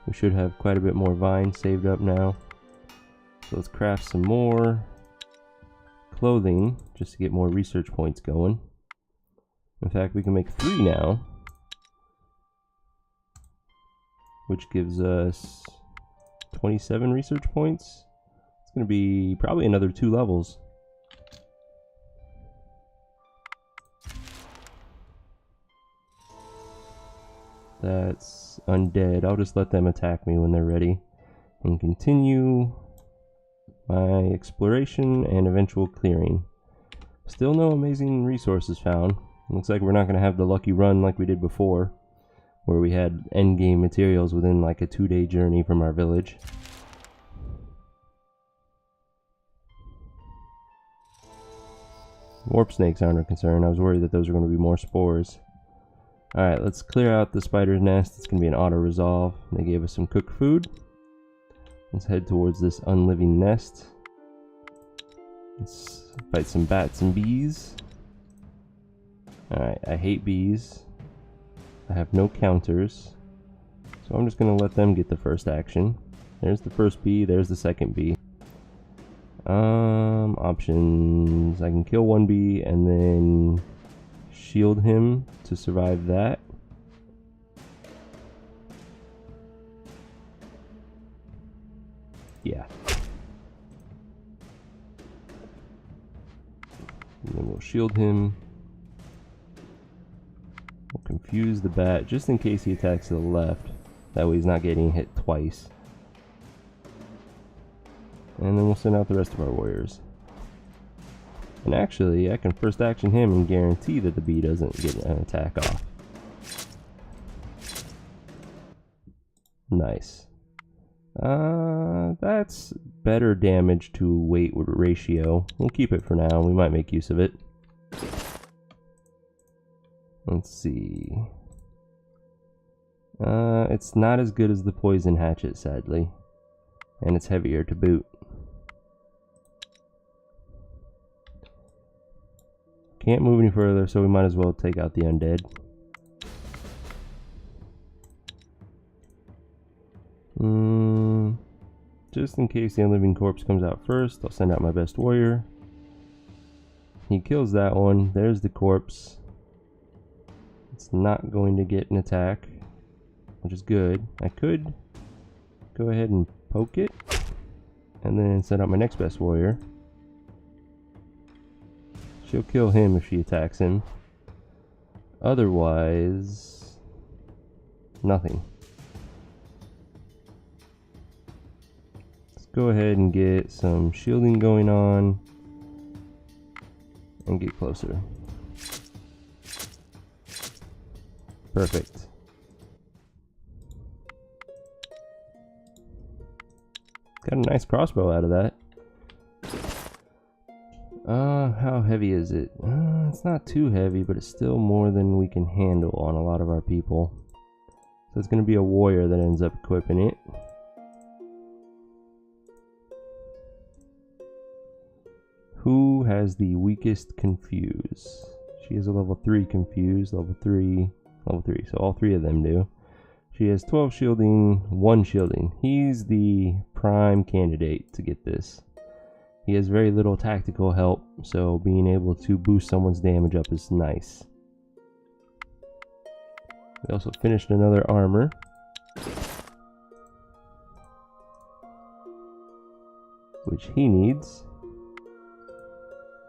We should have quite a bit more vines saved up now. So let's craft some more clothing just to get more research points going. In fact, we can make 3 now, which gives us 27 research points. It's going to be probably another 2 levels. That's undead. I'll just let them attack me when they're ready and continue my exploration and eventual clearing. Still no amazing resources found. Looks like we're not going to have the lucky run like we did before, where we had endgame materials within like a 2-day journey from our village. Warp snakes aren't a concern. I was worried that those are going to be more spores. Alright, let's clear out the spider's nest. It's going to be an auto-resolve. They gave us some cooked food. Let's head towards this unliving nest. Let's fight some bats and bees. Alright, I hate bees. I have no counters. So I'm just going to let them get the first action. There's the first bee, there's the second bee. Options. I can kill one bee and then shield him to survive that. Yeah. And then we'll shield him. We'll confuse the bat just in case he attacks to the left. That way he's not getting hit twice. And then we'll send out the rest of our warriors. And actually, I can first action him and guarantee that the bee doesn't get an attack off. Nice. That's better damage to weight ratio. We'll keep it for now. We might make use of it. Let's see. It's not as good as the poison hatchet, sadly. And it's heavier to boot. Can't move any further, so we might as well take out the undead. Just in case the unliving corpse comes out first, I'll send out my best warrior. He kills that one. There's the corpse. It's not going to get an attack, which is good. I could go ahead and poke it, and then send out my next best warrior. She'll kill him if she attacks him. Otherwise, nothing. Let's go ahead and get some shielding going on and get closer. Perfect. Got a nice crossbow out of that. How heavy is it? It's not too heavy, but it's still more than we can handle on a lot of our people. So it's going to be a warrior that ends up equipping it. has the weakest confuse? She is a level 3 confuse, level 3, so all 3 of them do. She has 12 shielding, 1 shielding. He's the prime candidate to get this. He has very little tactical help, so being able to boost someone's damage up is nice. We also finished another armor. Which he needs.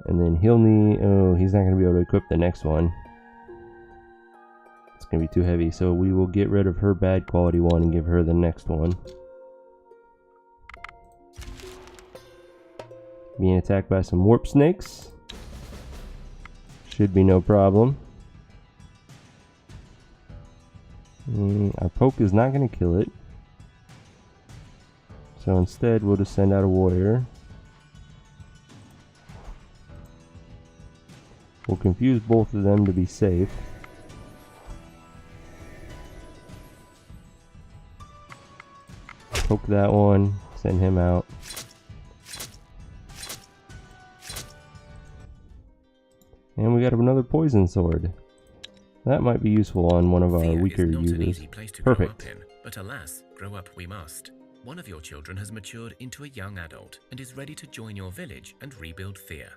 And then he'll need... oh, he's not going to be able to equip the next one. It's going to be too heavy, so we will get rid of her bad quality one and give her the next one. Being attacked by some warp snakes. Should be no problem. Our poke is not going to kill it. So instead, we'll just send out a warrior. We'll confuse both of them to be safe. Poke that one, send him out. And we got another poison sword. That might be useful on one of our weaker users. Perfect. But alas, grow up we must. One of your children has matured into a young adult and is ready to join your village and rebuild Thea.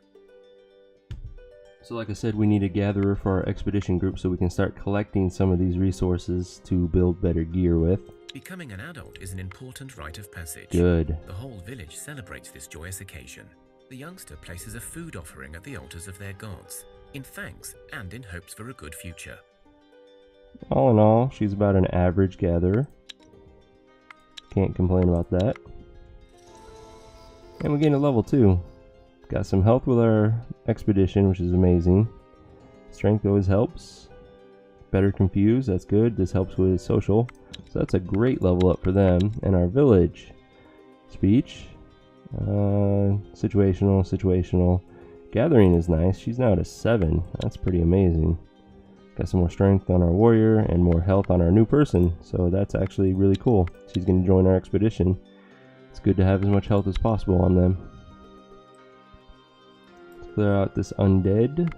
So like I said, we need a gatherer for our expedition group so we can start collecting some of these resources to build better gear with. Becoming an adult is an important rite of passage. Good. The whole village celebrates this joyous occasion. The youngster places a food offering at the altars of their gods, in thanks and in hopes for a good future. All in all, she's about an average gatherer. Can't complain about that. And we gained a level 2. Got some health with our expedition, which is amazing. Strength always helps. Better confuse, that's good. This helps with social. So that's a great level up for them. And our village. Speech. Situational. Gathering is nice. She's now at a 7. That's pretty amazing. Got some more strength on our warrior and more health on our new person. So that's actually really cool. She's going to join our expedition. It's good to have as much health as possible on them. Let's clear out this undead.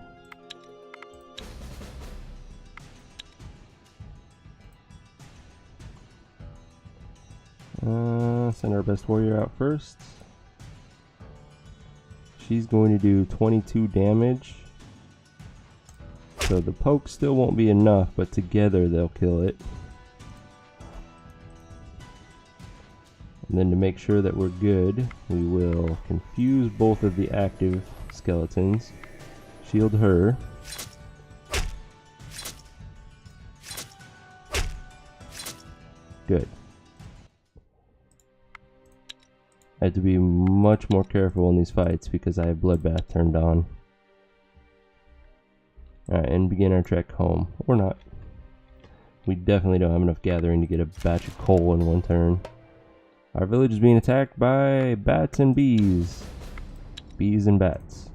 Send our best warrior out first. She's going to do 22 damage. So the poke still won't be enough, but together they'll kill it. And then to make sure that we're good, we will confuse both of the active skeletons. Shield her. Good. I have to be much more careful in these fights because I have Bloodbath turned on. Alright, and begin our trek home. Or not. We definitely don't have enough gathering to get a batch of coal in one turn. Our village is being attacked by bats and bees. Bees and bats.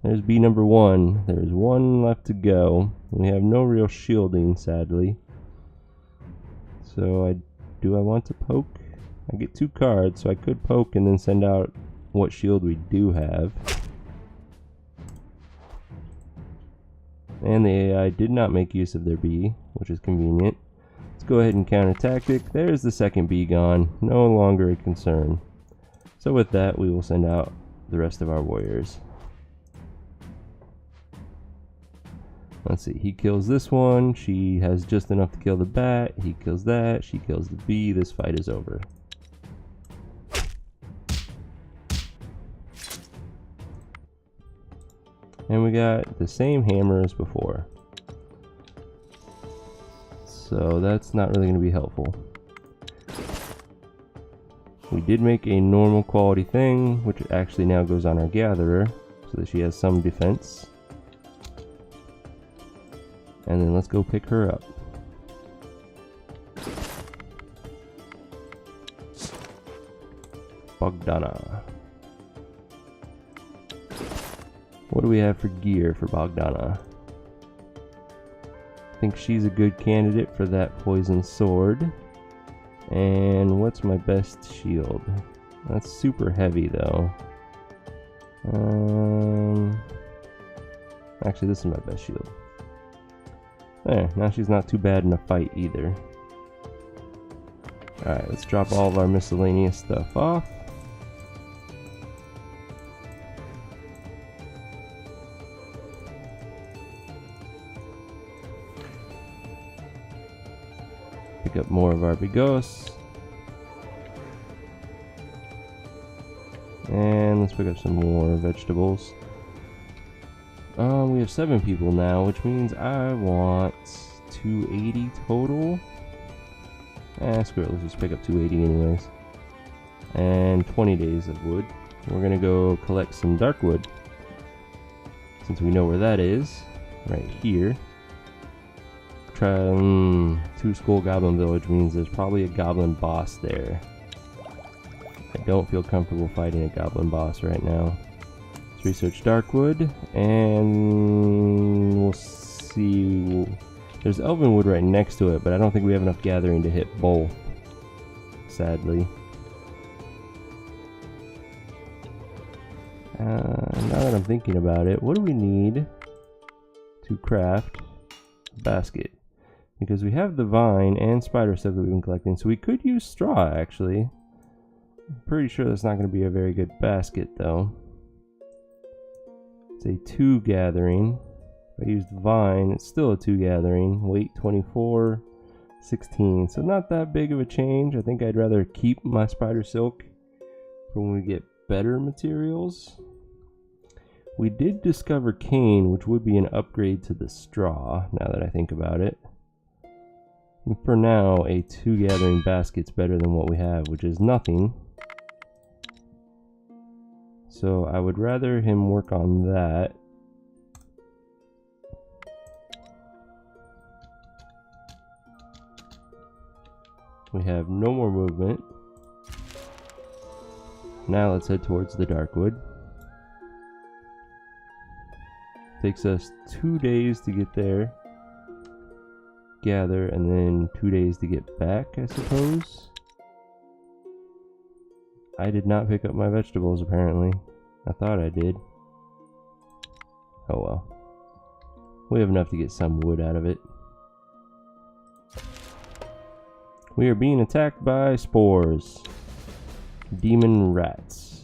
There's bee number 1. There's 1 left to go. We have no real shielding, sadly. So do I want to poke? I get 2 cards, so I could poke and then send out what shield we do have. And the AI did not make use of their bee, which is convenient. Let's go ahead and counter tactic. There's the second bee gone. No longer a concern. So with that, we will send out the rest of our warriors. Let's see, he kills this one. She has just enough to kill the bat. He kills that. She kills the bee. This fight is over. And we got the same hammer as before. So that's not really going to be helpful. We did make a normal quality thing, which actually now goes on our gatherer, so that she has some defense. And then let's go pick her up. Bogdana. What do we have for gear for Bogdana? I think she's a good candidate for that poison sword. And what's my best shield? That's super heavy though. Actually, this is my best shield. There, now she's not too bad in a fight either. Alright, let's drop all of our miscellaneous stuff off. Pick up more of our bigos. And let's pick up some more vegetables. We have 7 people now, which means I want 280 total. Screw it, let's just pick up 280 anyways. And 20 days of wood. We're gonna go collect some dark wood, since we know where that is, right here. Try 2 Skull Goblin Village means there's probably a goblin boss there. I don't feel comfortable fighting a goblin boss right now. Let's research Darkwood, and we'll see. There's Elvenwood right next to it, but I don't think we have enough gathering to hit both, sadly. Now that I'm thinking about it, what do we need to craft a basket? Because we have the vine and spider stuff that we've been collecting, so we could use straw actually. I'm pretty sure that's not going to be a very good basket though. It's a 2 gathering. If I used vine, it's still a 2 gathering. Weight 24, 16. So not that big of a change. I think I'd rather keep my spider silk for when we get better materials. We did discover cane, which would be an upgrade to the straw, now that I think about it. And for now, a 2 gathering basket's better than what we have, which is nothing. So I would rather him work on that. We have no more movement. Now let's head towards the Darkwood. Takes us 2 days to get there, gather, and then 2 days to get back, I suppose. I did not pick up my vegetables apparently. I thought I did. Oh well. We have enough to get some wood out of it. We are being attacked by spores. Demon rats.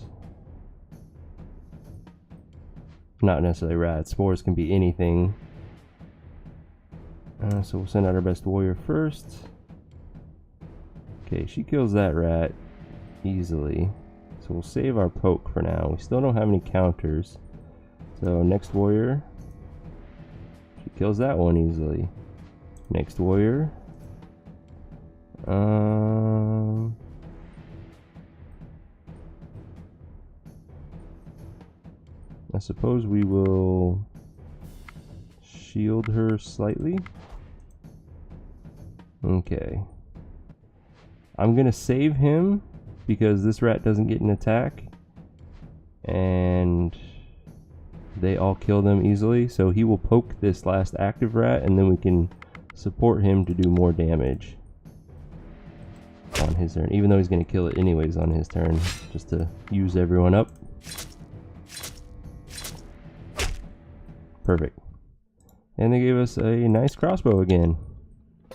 Not necessarily rats. Spores can be anything. So we'll send out our best warrior first. Okay, she kills that rat easily. So we'll save our poke for now. We still don't have any counters. So next warrior. She kills that one easily. Next warrior. I suppose we will shield her slightly. Okay. I'm gonna save him because this rat doesn't get an attack and they all kill them easily, so he will poke this last active rat and then we can support him to do more damage on his turn, even though he's going to kill it anyways on his turn, just to use everyone up. Perfect. And they gave us a nice crossbow again.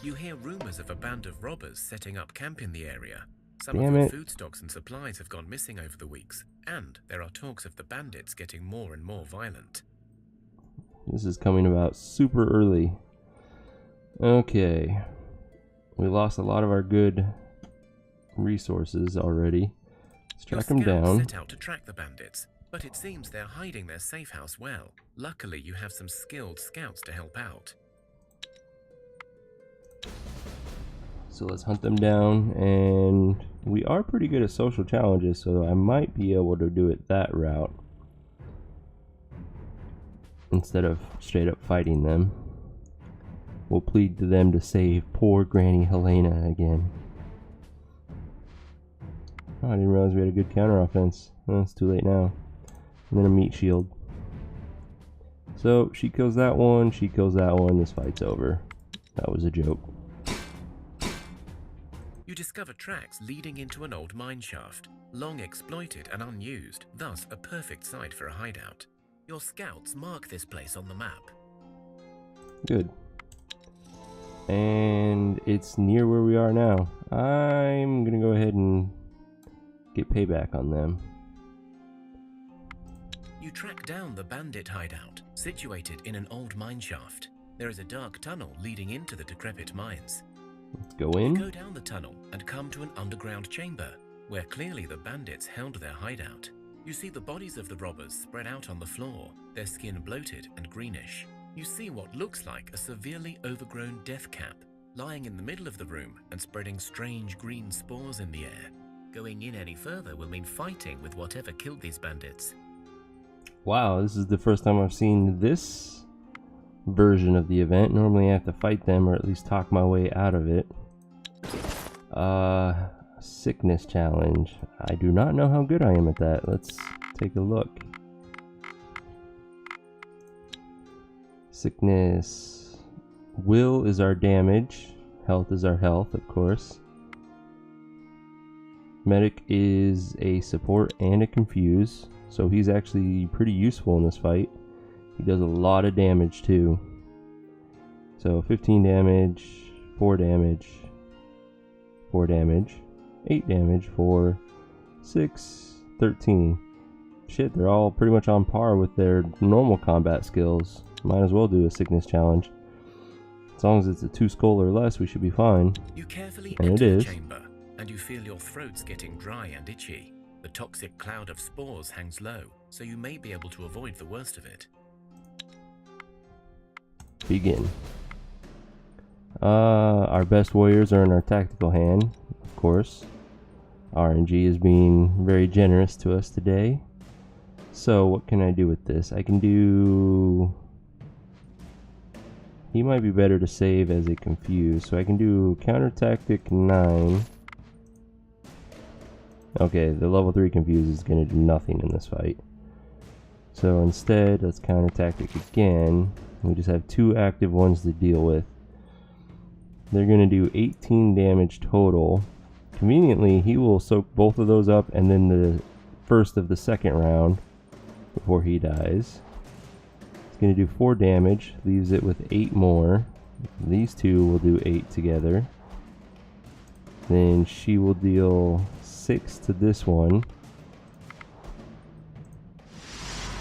You hear rumors of a band of robbers setting up camp in the area. Some Damn of your it. food stocks and supplies have gone missing over the weeks, and there are talks of the bandits getting more and more violent. This is coming about super early. Okay. We lost a lot of our good resources already. Let's track them down. Set out to track the bandits, but it seems they're hiding their safe house well. Luckily, you have some skilled scouts to help out. So let's hunt them down, and we are pretty good at social challenges, so I might be able to do it that route instead of straight up fighting them. We'll plead to them to save poor Granny Helena again. Oh, I didn't realize we had a good counter offense. Oh, it's too late now. And then a meat shield. So she kills that one, she kills that one, this fight's over. That was a joke. You You discover tracks leading into an old mine shaft, long exploited and unused, thus a perfect site for a hideout. Your scouts mark this place on the map. Good. And it's near where we are now. I'm gonna go ahead and get payback on them. You track down the bandit hideout, situated in an old mine shaft. There is a dark tunnel leading into the decrepit mines. Let's go in. You go down the tunnel and come to an underground chamber, where clearly the bandits held their hideout. You see the bodies of the robbers spread out on the floor, their skin bloated and greenish. You see what looks like a severely overgrown death cap, lying in the middle of the room and spreading strange green spores in the air. Going in any further will mean fighting with whatever killed these bandits. Wow, this is the first time I've seen this version of the event. Normally I have to fight them or at least talk my way out of it. Sickness challenge. I do not know how good I am at that. Let's take a look. Sickness. Will is our damage. Health is our health, of course. Medic is a support and a confuse, so he's actually pretty useful in this fight. He does a lot of damage too. So 15 damage, 4 damage, 4 damage, 8 damage, 4, 6, 13. Shit, they're all pretty much on par with their normal combat skills. Might as well do a sickness challenge. As long as it's a 2 skull or less, we should be fine. You carefully And enter it the is. chamber, and you feel your throats getting dry and itchy. The toxic cloud of spores hangs low, so you may be able to avoid the worst of it. Begin. Our best warriors are in our tactical hand, of course. RNG is being very generous to us today. So what can I do with this? I can do... He might be better to save as a confuse, so I can do counter tactic 9. Okay, the level 3 confuse is going to do nothing in this fight. So instead, let's counter tactic again. We just have 2 active ones to deal with. They're going to do 18 damage total. Conveniently, he will soak both of those up and then the first of the second round before he dies. It's going to do 4 damage, leaves it with 8 more. These two will do 8 together. Then she will deal 6 to this one.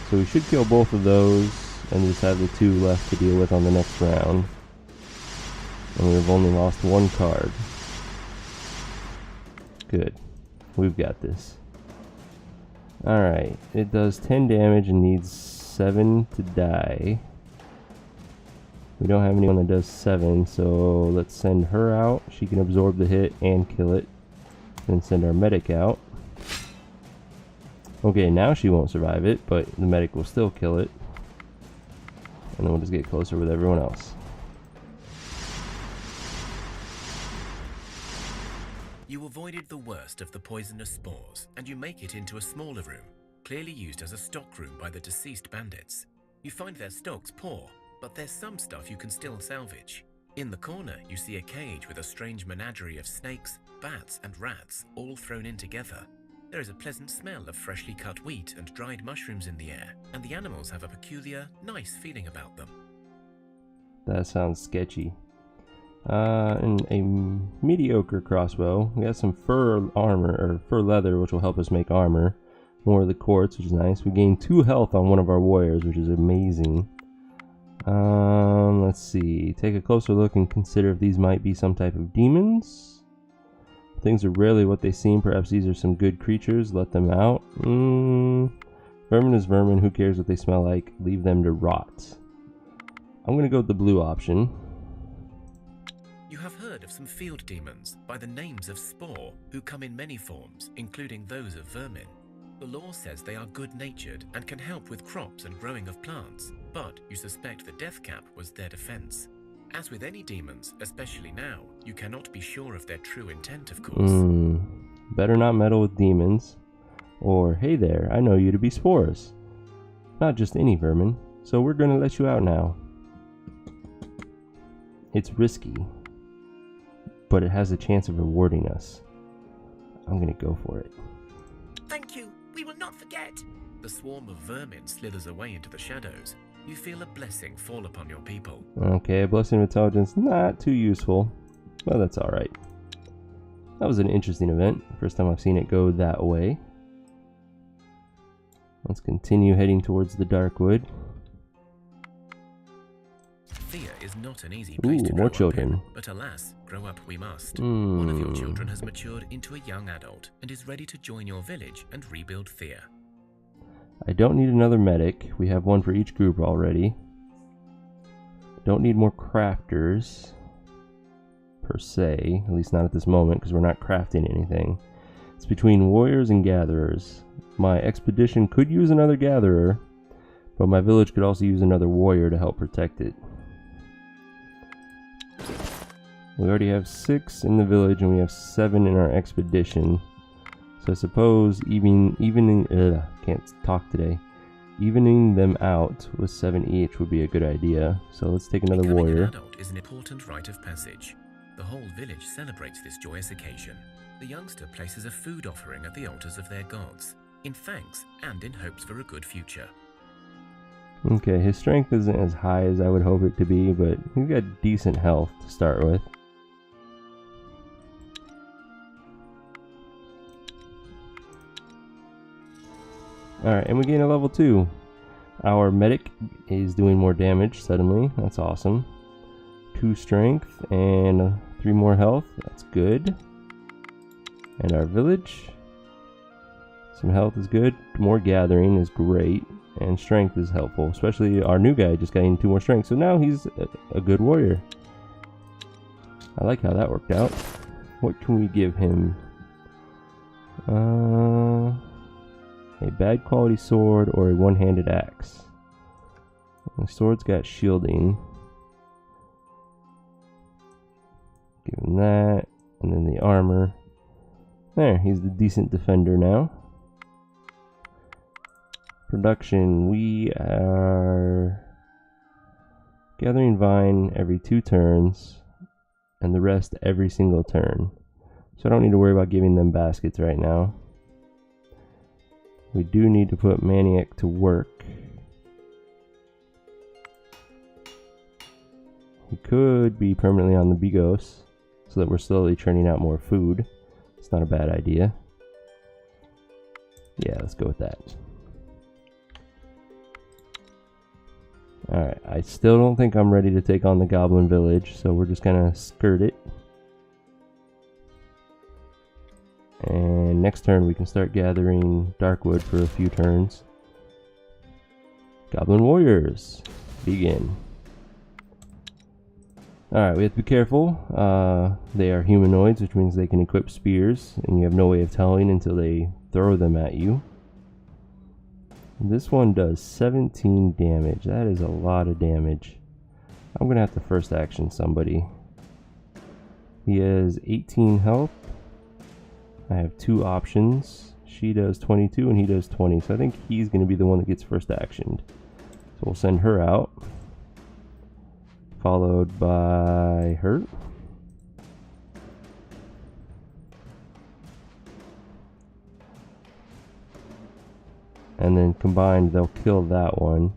So we should kill both of those and just have the 2 left to deal with on the next round. And we've only lost 1 card. Good. We've got this. Alright, it does 10 damage and needs 7 to die. We don't have anyone that does 7, so let's send her out. She can absorb the hit and kill it. Then send our medic out. Okay, now she won't survive it, but the medic will still kill it. And then we'll just get closer with everyone else. You avoided the worst of the poisonous spores, and you make it into a smaller room, clearly used as a stock room by the deceased bandits. You find their stocks poor, but there's some stuff you can still salvage. In the corner, you see a cage with a strange menagerie of snakes, bats, and rats, all thrown in together. There is a pleasant smell of freshly cut wheat and dried mushrooms in the air, and the animals have a peculiar, nice feeling about them. That sounds sketchy. And a mediocre crossbow. We got some fur armor, or fur leather, which will help us make armor. More of the quartz, which is nice. We gained 2 health on one of our warriors, which is amazing. Let's see. Take a closer look and consider if these might be some type of demons. Things are rarely what they seem. Perhaps these are some good creatures. Let them out. Vermin is vermin. Who cares what they smell like? Leave them to rot. I'm going to go with the blue option. You have heard of some field demons by the names of Spore, who come in many forms, including those of vermin. The lore says they are good-natured and can help with crops and growing of plants, but you suspect the death cap was their defense. As with any demons, especially now, you cannot be sure of their true intent, of course. Better not meddle with demons. Or, hey there, I know you to be spores. Not just any vermin, so we're gonna let you out now. It's risky, but it has a chance of rewarding us. I'm gonna go for it. Thank you. We will not forget. The swarm of vermin slithers away into the shadows. You feel a blessing fall upon your people. Okay, a blessing of intelligence, not too useful, but that's alright. That was an interesting event. First time I've seen it go that way. Let's continue heading towards the Darkwood. Thea is not an easy place to grow more up children. in, but alas, grow up we must. One of your children has matured into a young adult and is ready to join your village and rebuild Thea. I don't need another medic. We have one for each group already. Don't need more crafters, per se. At least not at this moment, because we're not crafting anything. It's between warriors and gatherers. My expedition could use another gatherer, but my village could also use another warrior to help protect it. We already have 6 in the village, and we have 7 in our expedition. So I suppose evening them out with 7 each would be a good idea. So let's take another Becoming warrior. an adult is an important rite of passage. The whole village celebrates this joyous occasion. The youngster places a food offering at the altars of their gods, in thanks and in hopes for a good future. Okay, his strength isn't as high as I would hope it to be, but he's got decent health to start with. Alright, and we gain a level 2. Our medic is doing more damage suddenly. That's awesome. 2 strength and 3 more health. That's good. And our village. Some health is good. More gathering is great. And strength is helpful. Especially our new guy just gained 2 more strength. So now he's a good warrior. I like how that worked out. What can we give him? A bad quality sword or a one-handed axe. The sword's got shielding. Give him that. And then the armor. There, he's the decent defender now. Production, we are gathering vine every 2 turns. And the rest every single turn. So I don't need to worry about giving them baskets right now. We do need to put Maniac to work. He could be permanently on the Bigos, so that we're slowly churning out more food. It's not a bad idea. Yeah, let's go with that. Alright, I still don't think I'm ready to take on the Goblin Village, so we're just gonna skirt it. And next turn we can start gathering Darkwood for a few turns. Goblin Warriors, begin. Alright, we have to be careful. They are humanoids, which means they can equip spears, and you have no way of telling until they throw them at you. This one does 17 damage. That is a lot of damage. I'm going to have to first action somebody. He has 18 health. I have 2 options. She does 22 and he does 20. So I think he's going to be the one that gets first actioned. So we'll send her out. Followed by her. And then combined they'll kill that one.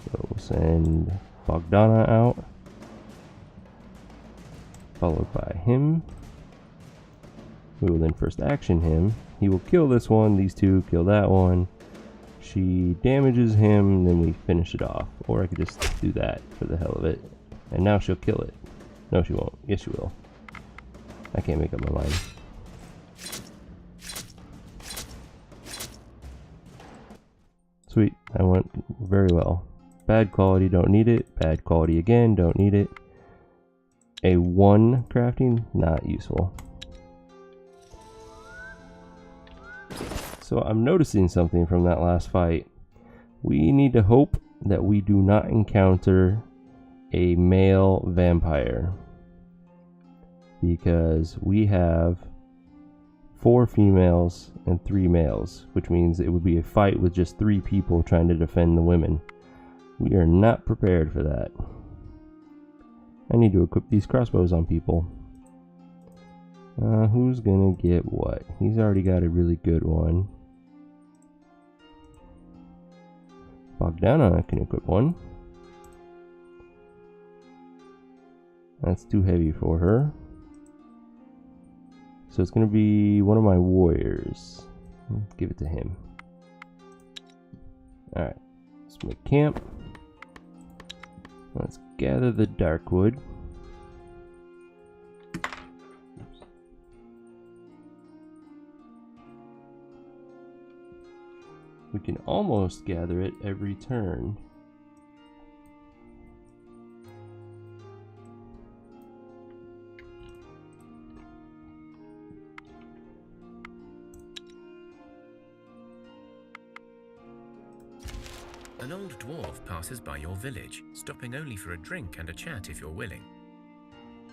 So we'll send Bogdana out. Followed by him. We will then first action him. He will kill this one, these 2 kill that one. She damages him, then we finish it off. Or I could just do that for the hell of it. And now she'll kill it. No, she won't. Yes, she will. I can't make up my mind. Sweet, that went very well. Bad quality, don't need it. Bad quality again, don't need it. A 1 crafting, not useful. So I'm noticing something from that last fight. We need to hope that we do not encounter a male vampire. Because we have 4 females and 3 males, which means it would be a fight with just 3 people trying to defend the women. We are not prepared for that. I need to equip these crossbows on people. Who's gonna get what? He's already got a really good one. Bogdana can equip one. That's too heavy for her. So it's gonna be one of my warriors. Give it to him. Alright, let's make camp. Let's gather the dark wood. We can almost gather it every turn. An old dwarf passes by your village, stopping only for a drink and a chat if you're willing.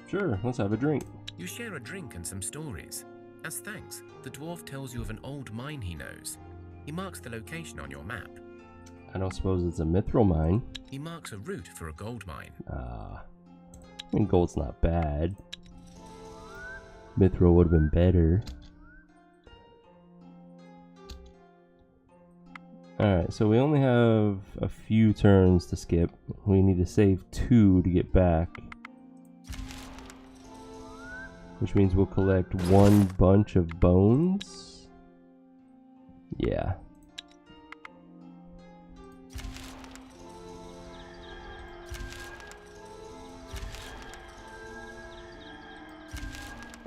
Sure, let's have a drink. You share a drink and some stories. As thanks, the dwarf tells you of an old mine he knows. He marks the location on your map. I don't suppose it's a mithril mine. He marks a route for a gold mine. I mean, gold's not bad. Mithril would have been better. Alright, so we only have a few turns to skip. We need to save 2 to get back. Which means we'll collect 1 bunch of bones. Yeah.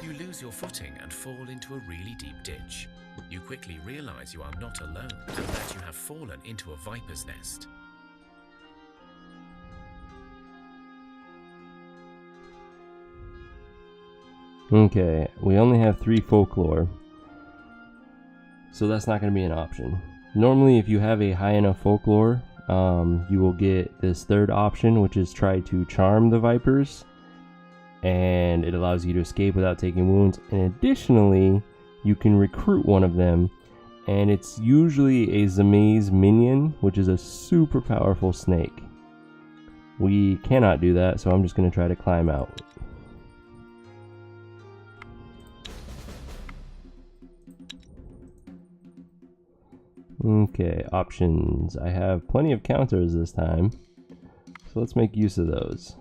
You lose your footing and fall into a really deep ditch. You quickly realize you are not alone and that you have fallen into a viper's nest. Okay, we only have 3 folklore. So that's not going to be an option. Normally, if you have a high enough folklore, you will get this third option, which is try to charm the vipers. And it allows you to escape without taking wounds. And additionally, you can recruit one of them. And it's usually a Zamaze minion, which is a super powerful snake. We cannot do that, so I'm just going to try to climb out. Okay, options. I have plenty of counters this time, so let's make use of those.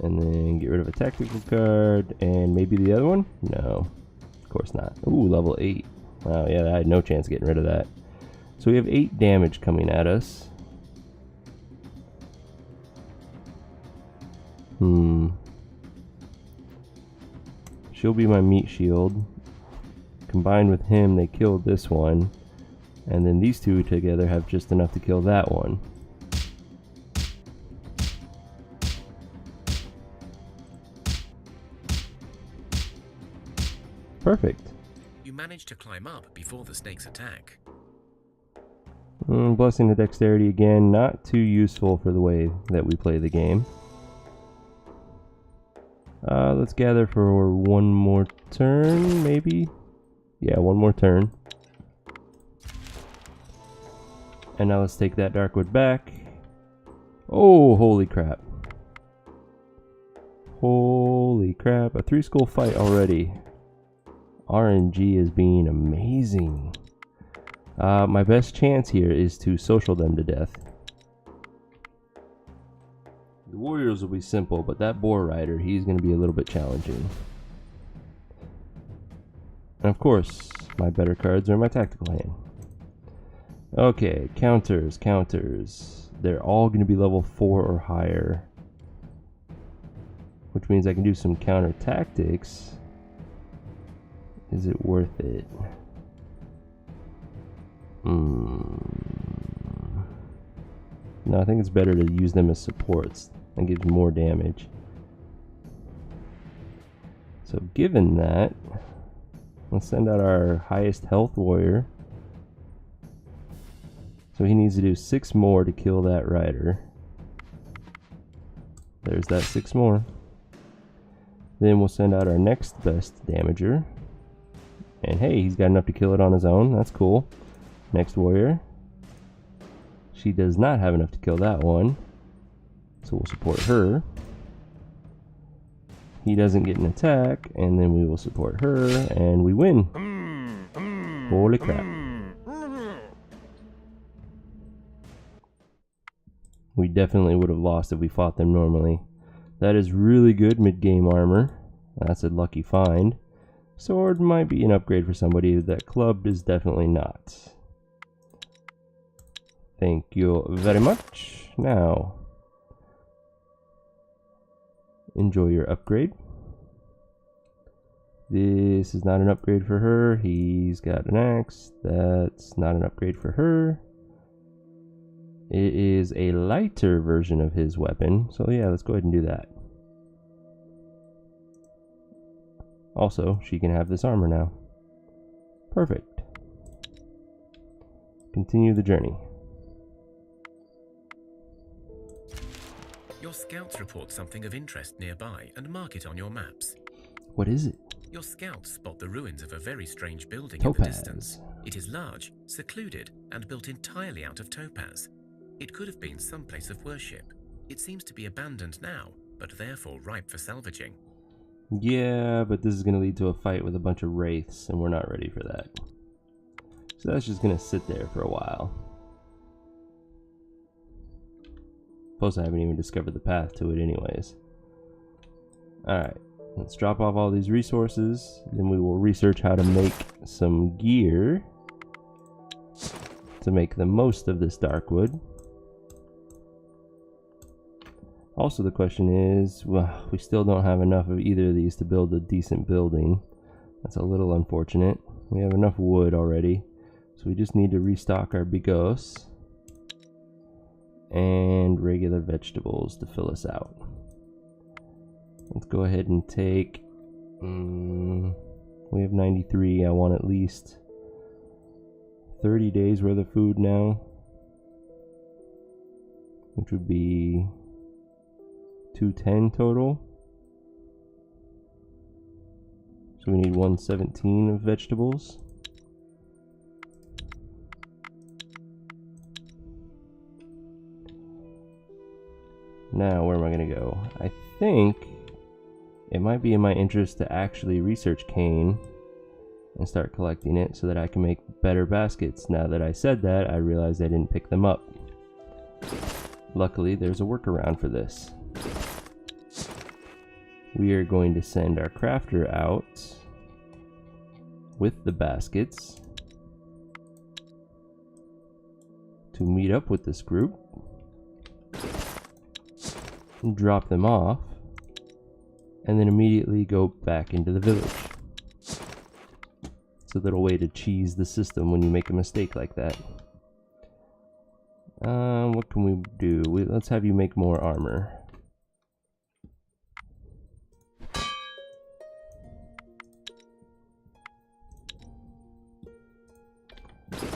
And then get rid of a tactical card, and maybe the other one? No, of course not. Ooh, level 8. Wow, yeah, I had no chance of getting rid of that. So we have 8 damage coming at us. She'll be my meat shield. Combined with him, they killed this one. And then these two together have just enough to kill that one. Perfect. You manage to climb up before the snake's attack. Blessing of dexterity again, not too useful for the way that we play the game. Let's gather for one more turn, maybe? Yeah, one more turn. And now let's take that Darkwood back. Oh, holy crap. Holy crap, a 3-skull fight already. RNG is being amazing. My best chance here is to social them to death. The warriors will be simple, but that boar rider, he's going to be a little bit challenging. And of course, my better cards are in my tactical hand. Okay, counters. They're all going to be level 4 or higher. Which means I can do some counter tactics. Is it worth it? No, I think it's better to use them as supports and gives more damage. So given that, let's send out our highest health warrior. So he needs to do 6 more to kill that rider. There's that 6 more. Then we'll send out our next best damager. And hey, he's got enough to kill it on his own. That's cool. Next warrior. She does not have enough to kill that one, so we'll support her. He doesn't get an attack, and then we will support her, and we win. Holy crap. We definitely would have lost if we fought them normally. That is really good mid-game armor. That's a lucky find. Sword might be an upgrade for somebody. That club is definitely not. Thank you very much. Now, enjoy your upgrade. This is not an upgrade for her. He's got an axe. That's not an upgrade for her. It is a lighter version of his weapon. So yeah, let's go ahead and do that. Also, she can have this armor now. Perfect. Continue the journey. Your scouts report something of interest nearby and mark it on your maps. What is it? Your scouts spot the ruins of a very strange building Topaz. in the distance. It is large, secluded, and built entirely out of topaz. It could have been some place of worship. It seems to be abandoned now, but therefore ripe for salvaging. Yeah, but this is going to lead to a fight with a bunch of wraiths, and we're not ready for that. So that's just going to sit there for a while. Plus, I haven't even discovered the path to it anyways. Alright, let's drop off all these resources. Then we will research how to make some gear to make the most of this dark wood. Also, the question is, well, we still don't have enough of either of these to build a decent building. That's a little unfortunate. We have enough wood already, so we just need to restock our bigos and regular vegetables to fill us out. Let's go ahead and take, we have 93, I want at least 30 days worth of food now, which would be 210 total. So we need 117 of vegetables. Now, where am I going to go? I think it might be in my interest to actually research cane and start collecting it so that I can make better baskets. Now that I said that, I realized I didn't pick them up. Luckily, there's a workaround for this. We are going to send our crafter out with the baskets to meet up with this group and drop them off, and then immediately go back into the village. It's a little way to cheese the system when you make a mistake like that. What can we do? Let's have you make more armor.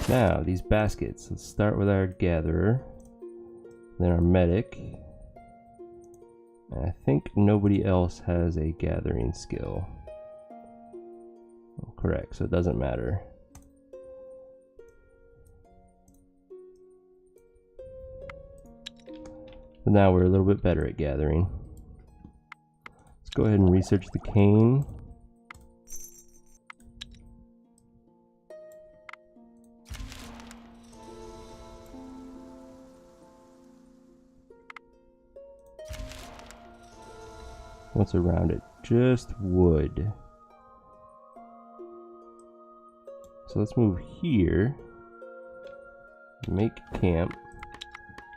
Now, these baskets. Let's start with our gatherer, then our medic. I think nobody else has a gathering skill. Oh, correct, so it doesn't matter. So now we're a little bit better at gathering. Let's go ahead and research the cane. What's around it? Just wood. So let's move here. Make camp.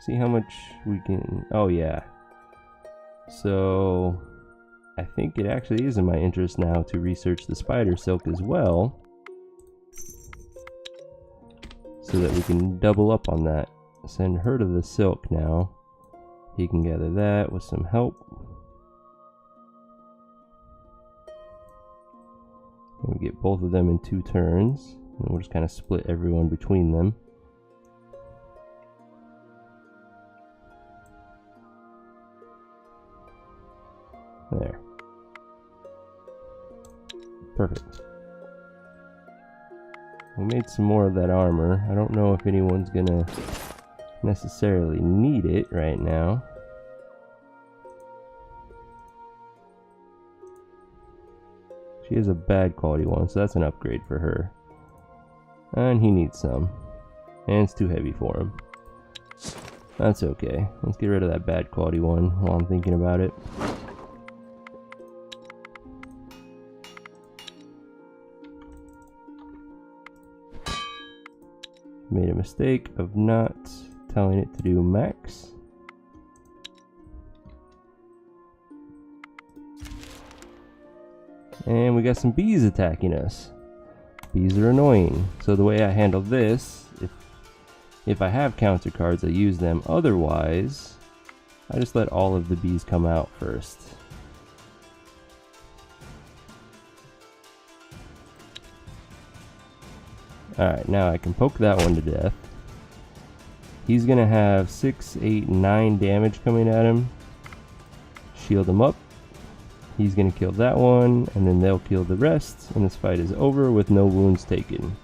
See how much we can... Oh yeah. So I think it actually is in my interest now to research the spider silk as well, so that we can double up on that. Send her to the silk now. He can gather that with some help. We get both of them in 2 turns, and we'll just kind of split everyone between them. There. Perfect. We made some more of that armor. I don't know if anyone's gonna necessarily need it right now. She has a bad quality one, so that's an upgrade for her. And he needs some. And it's too heavy for him. That's okay. Let's get rid of that bad quality one while I'm thinking about it. Made a mistake of not telling it to do max. And we got some bees attacking us. Bees are annoying. So the way I handle this, if I have counter cards, I use them. Otherwise, I just let all of the bees come out first. Alright, now I can poke that one to death. He's gonna have 6, 8, 9 damage coming at him. Shield him up. He's gonna kill that one, and then they'll kill the rest, and this fight is over with no wounds taken.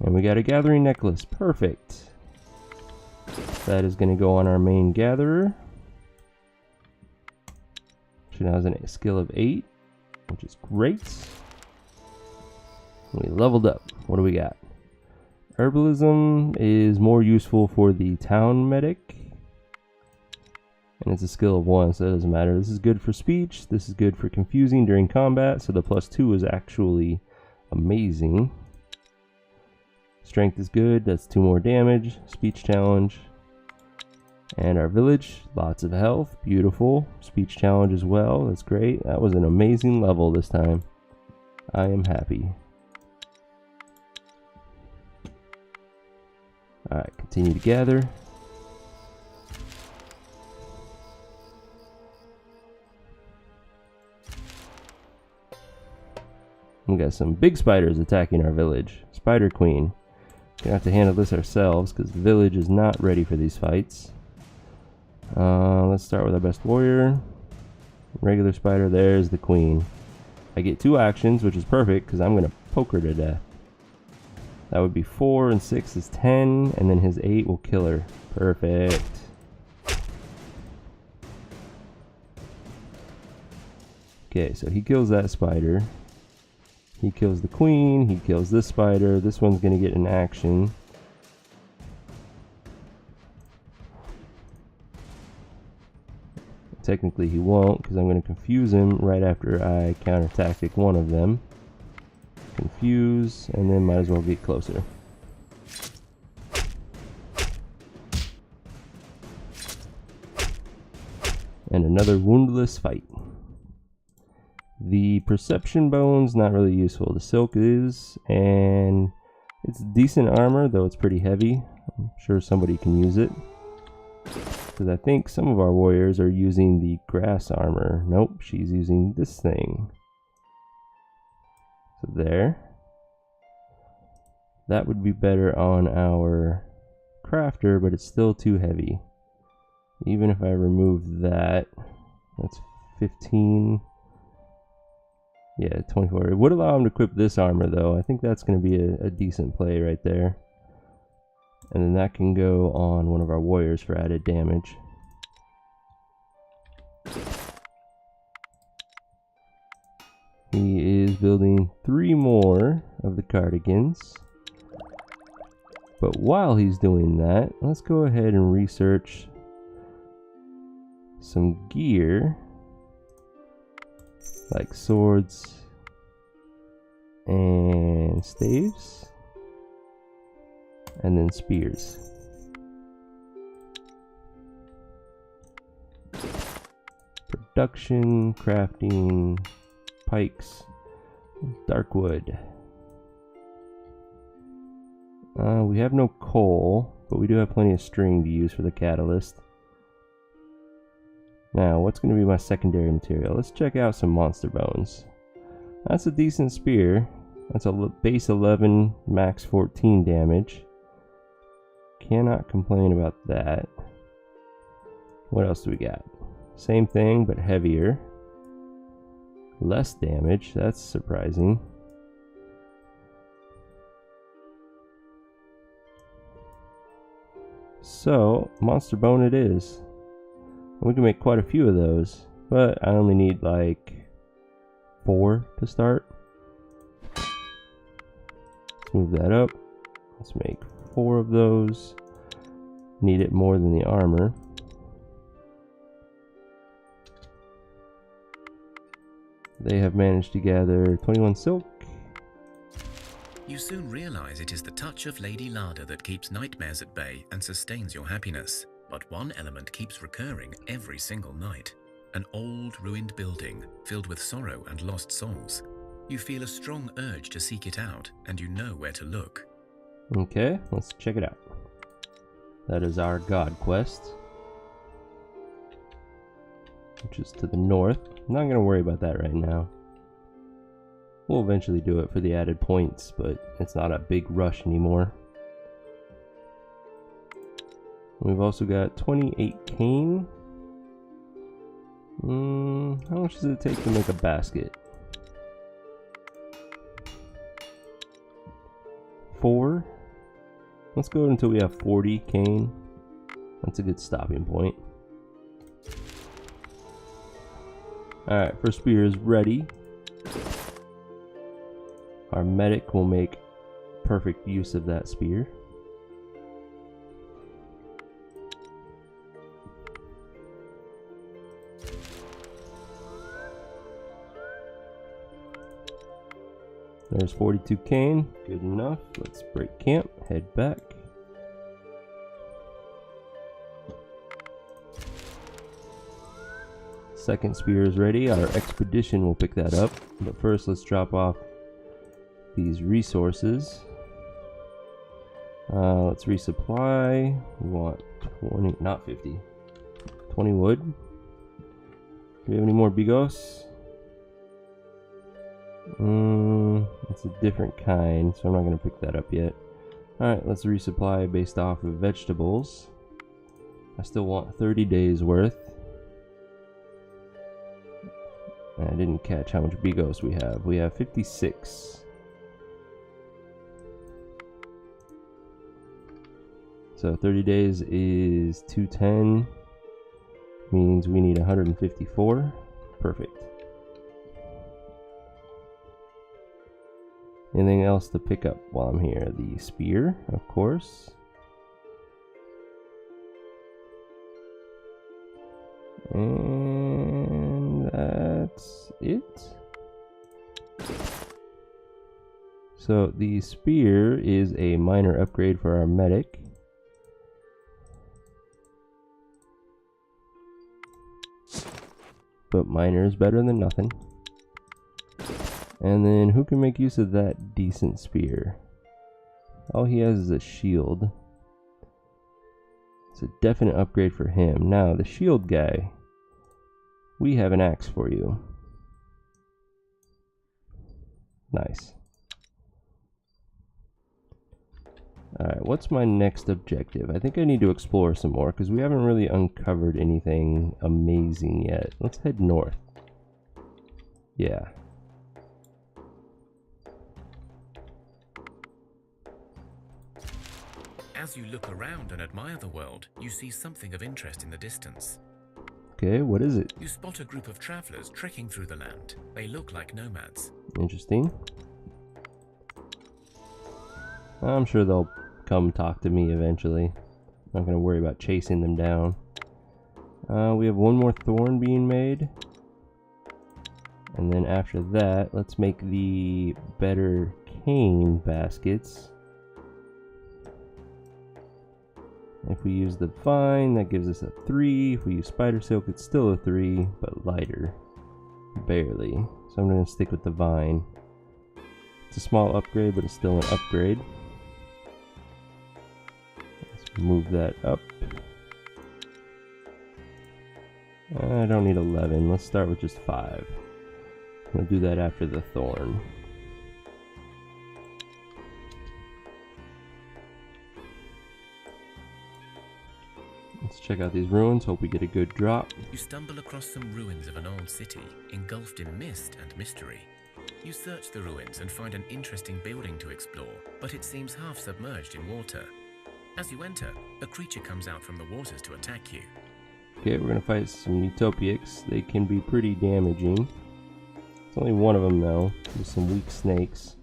And we got a gathering necklace. Perfect. That is gonna go on our main gatherer. She now has a skill of 8, which is great. We leveled up. What do we got? Herbalism is more useful for the town medic. And it's a skill of 1, so that doesn't matter. This is good for speech. This is good for confusing during combat, so the +2 is actually amazing. Strength is good. That's 2 more damage. Speech challenge. And our village, lots of health, beautiful. Speech challenge as well, that's great. That was an amazing level this time. I am happy. Alright, continue to gather. We got some big spiders attacking our village. Spider Queen. Gonna have to handle this ourselves because the village is not ready for these fights. Let's start with our best warrior. Regular spider, there's the queen. I get 2 actions, which is perfect because I'm going to poke her to death. That would be 4 and 6 is 10, and then his 8 will kill her. Perfect. Okay, so he kills that spider. He kills the queen, he kills this spider. This one's going to get an action. Technically he won't, because I'm going to confuse him right after I counter tactic one of them. Confuse, and then might as well get closer. And another woundless fight. The perception bone's not really useful. The silk is, and it's decent armor, though it's pretty heavy. I'm sure somebody can use it. Because I think some of our warriors are using the grass armor. Nope, she's using this thing. So there. That would be better on our crafter, but it's still too heavy. Even if I remove that, that's 15. Yeah, 24. It would allow him to equip this armor, though. I think that's going to be a decent play right there. And then that can go on one of our warriors for added damage. He is building 3 more of the cardigans. But while he's doing that, let's go ahead and research some gear. Like swords and staves. And then spears. Production, crafting, pikes, dark wood. We have no coal, but we do have plenty of string to use for the catalyst. Now, what's going to be my secondary material? Let's check out some monster bones. That's a decent spear. That's a base 11, max 14 damage. Cannot complain about that. What else do we got? Same thing, but heavier. Less damage, that's surprising. So, monster bone it is. We can make quite a few of those, but I only need like 4 to start. Let's move that up. Let's make 4 of those. Need it more than the armor. They have managed to gather 21 silk. You soon realize it is the touch of Lady Lada that keeps nightmares at bay and sustains your happiness. But one element keeps recurring every single night. An old, ruined building filled with sorrow and lost souls. You feel a strong urge to seek it out, and you know where to look. Okay, let's check it out. That is our god quest, which is to the north. I'm not going to worry about that right now. We'll eventually do it for the added points, but it's not a big rush anymore. We've also got 28 cane. How much does it take to make a basket? 4. Let's go until we have 40 cane. That's a good stopping point. Alright, first spear is ready. Our medic will make perfect use of that spear. There's 42 cane, good enough. Let's break camp, head back. Second spear is ready. Our expedition will pick that up. But first, let's drop off these resources. Let's resupply. We want 20, not 50. 20 wood. Do we have any more bigos? It's a different kind, so I'm not going to pick that up yet. Alright, let's resupply based off of vegetables. I still want 30 days worth. I didn't catch how much bigos we have. We have 56. So 30 days is 210. Means we need 154. Perfect. Anything else to pick up while I'm here? The spear, of course. And that's it. So the spear is a minor upgrade for our medic. But minor is better than nothing. And then who can make use of that decent spear? All he has is a shield. It's a definite upgrade for him. Now the shield guy, we have an axe for you. Nice. Alright, what's my next objective? I think I need to explore some more because we haven't really uncovered anything amazing yet. Let's head north. Yeah. As you look around and admire the world, you see something of interest in the distance. Okay, what is it? You spot a group of travelers trekking through the land. They look like nomads. Interesting. I'm sure they'll come talk to me eventually. I'm not going to worry about chasing them down. We have one more thorn being made. And then after that, let's make the better cane baskets. If we use the vine, that gives us a 3. If we use spider silk, it's still a 3, but lighter. Barely. So I'm going to stick with the vine. It's a small upgrade, but it's still an upgrade. Let's move that up. I don't need 11. Let's start with just 5. We'll do that after the thorn. Let's check out these ruins, hope we get a good drop. You stumble across some ruins of an old city, engulfed in mist and mystery. You search the ruins and find an interesting building to explore, but it seems half submerged in water. As you enter, a creature comes out from the waters to attack you. Okay, we're gonna fight some Utopics. They can be pretty damaging. It's only one of them though, with some weak snakes.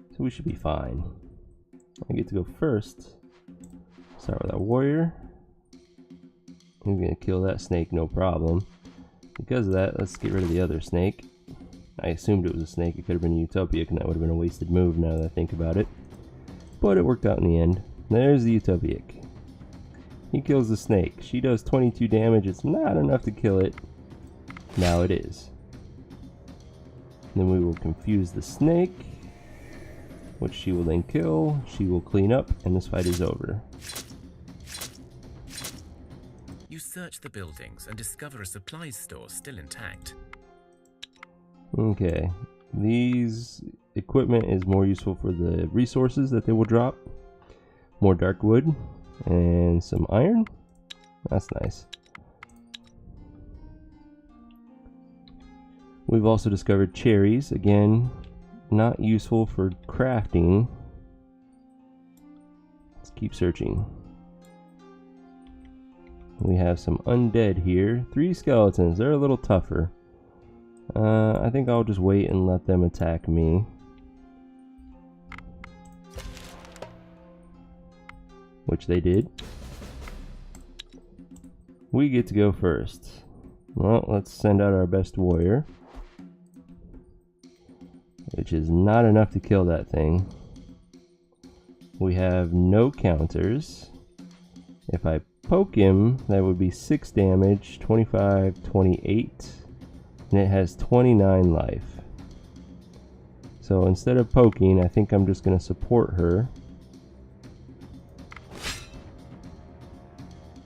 So we should be fine. I get to go first. Start with our warrior. I'm gonna kill that snake, no problem. Because of that, let's get rid of the other snake. I assumed it was a snake. It could have been a Utopic, and that would have been a wasted move now that I think about it. But it worked out in the end. There's the Utopic. He kills the snake. She does 22 damage. It's not enough to kill it. Now it is. Then we will confuse the snake, which she will then kill. She will clean up, and this fight is over. You search the buildings and discover a supplies store still intact. Okay, these equipment is more useful for the resources that they will drop. More dark wood and some iron. That's nice. We've also discovered cherries. Again, not useful for crafting. Let's keep searching. We have some undead here. 3 skeletons. They're a little tougher. I think I'll just wait and let them attack me. Which they did. We get to go first. Well, let's send out our best warrior. Which is not enough to kill that thing. We have no counters. If I poke him, that would be 6 damage, 25, 28. And it has 29 life. So instead of poking, I think I'm just going to support her.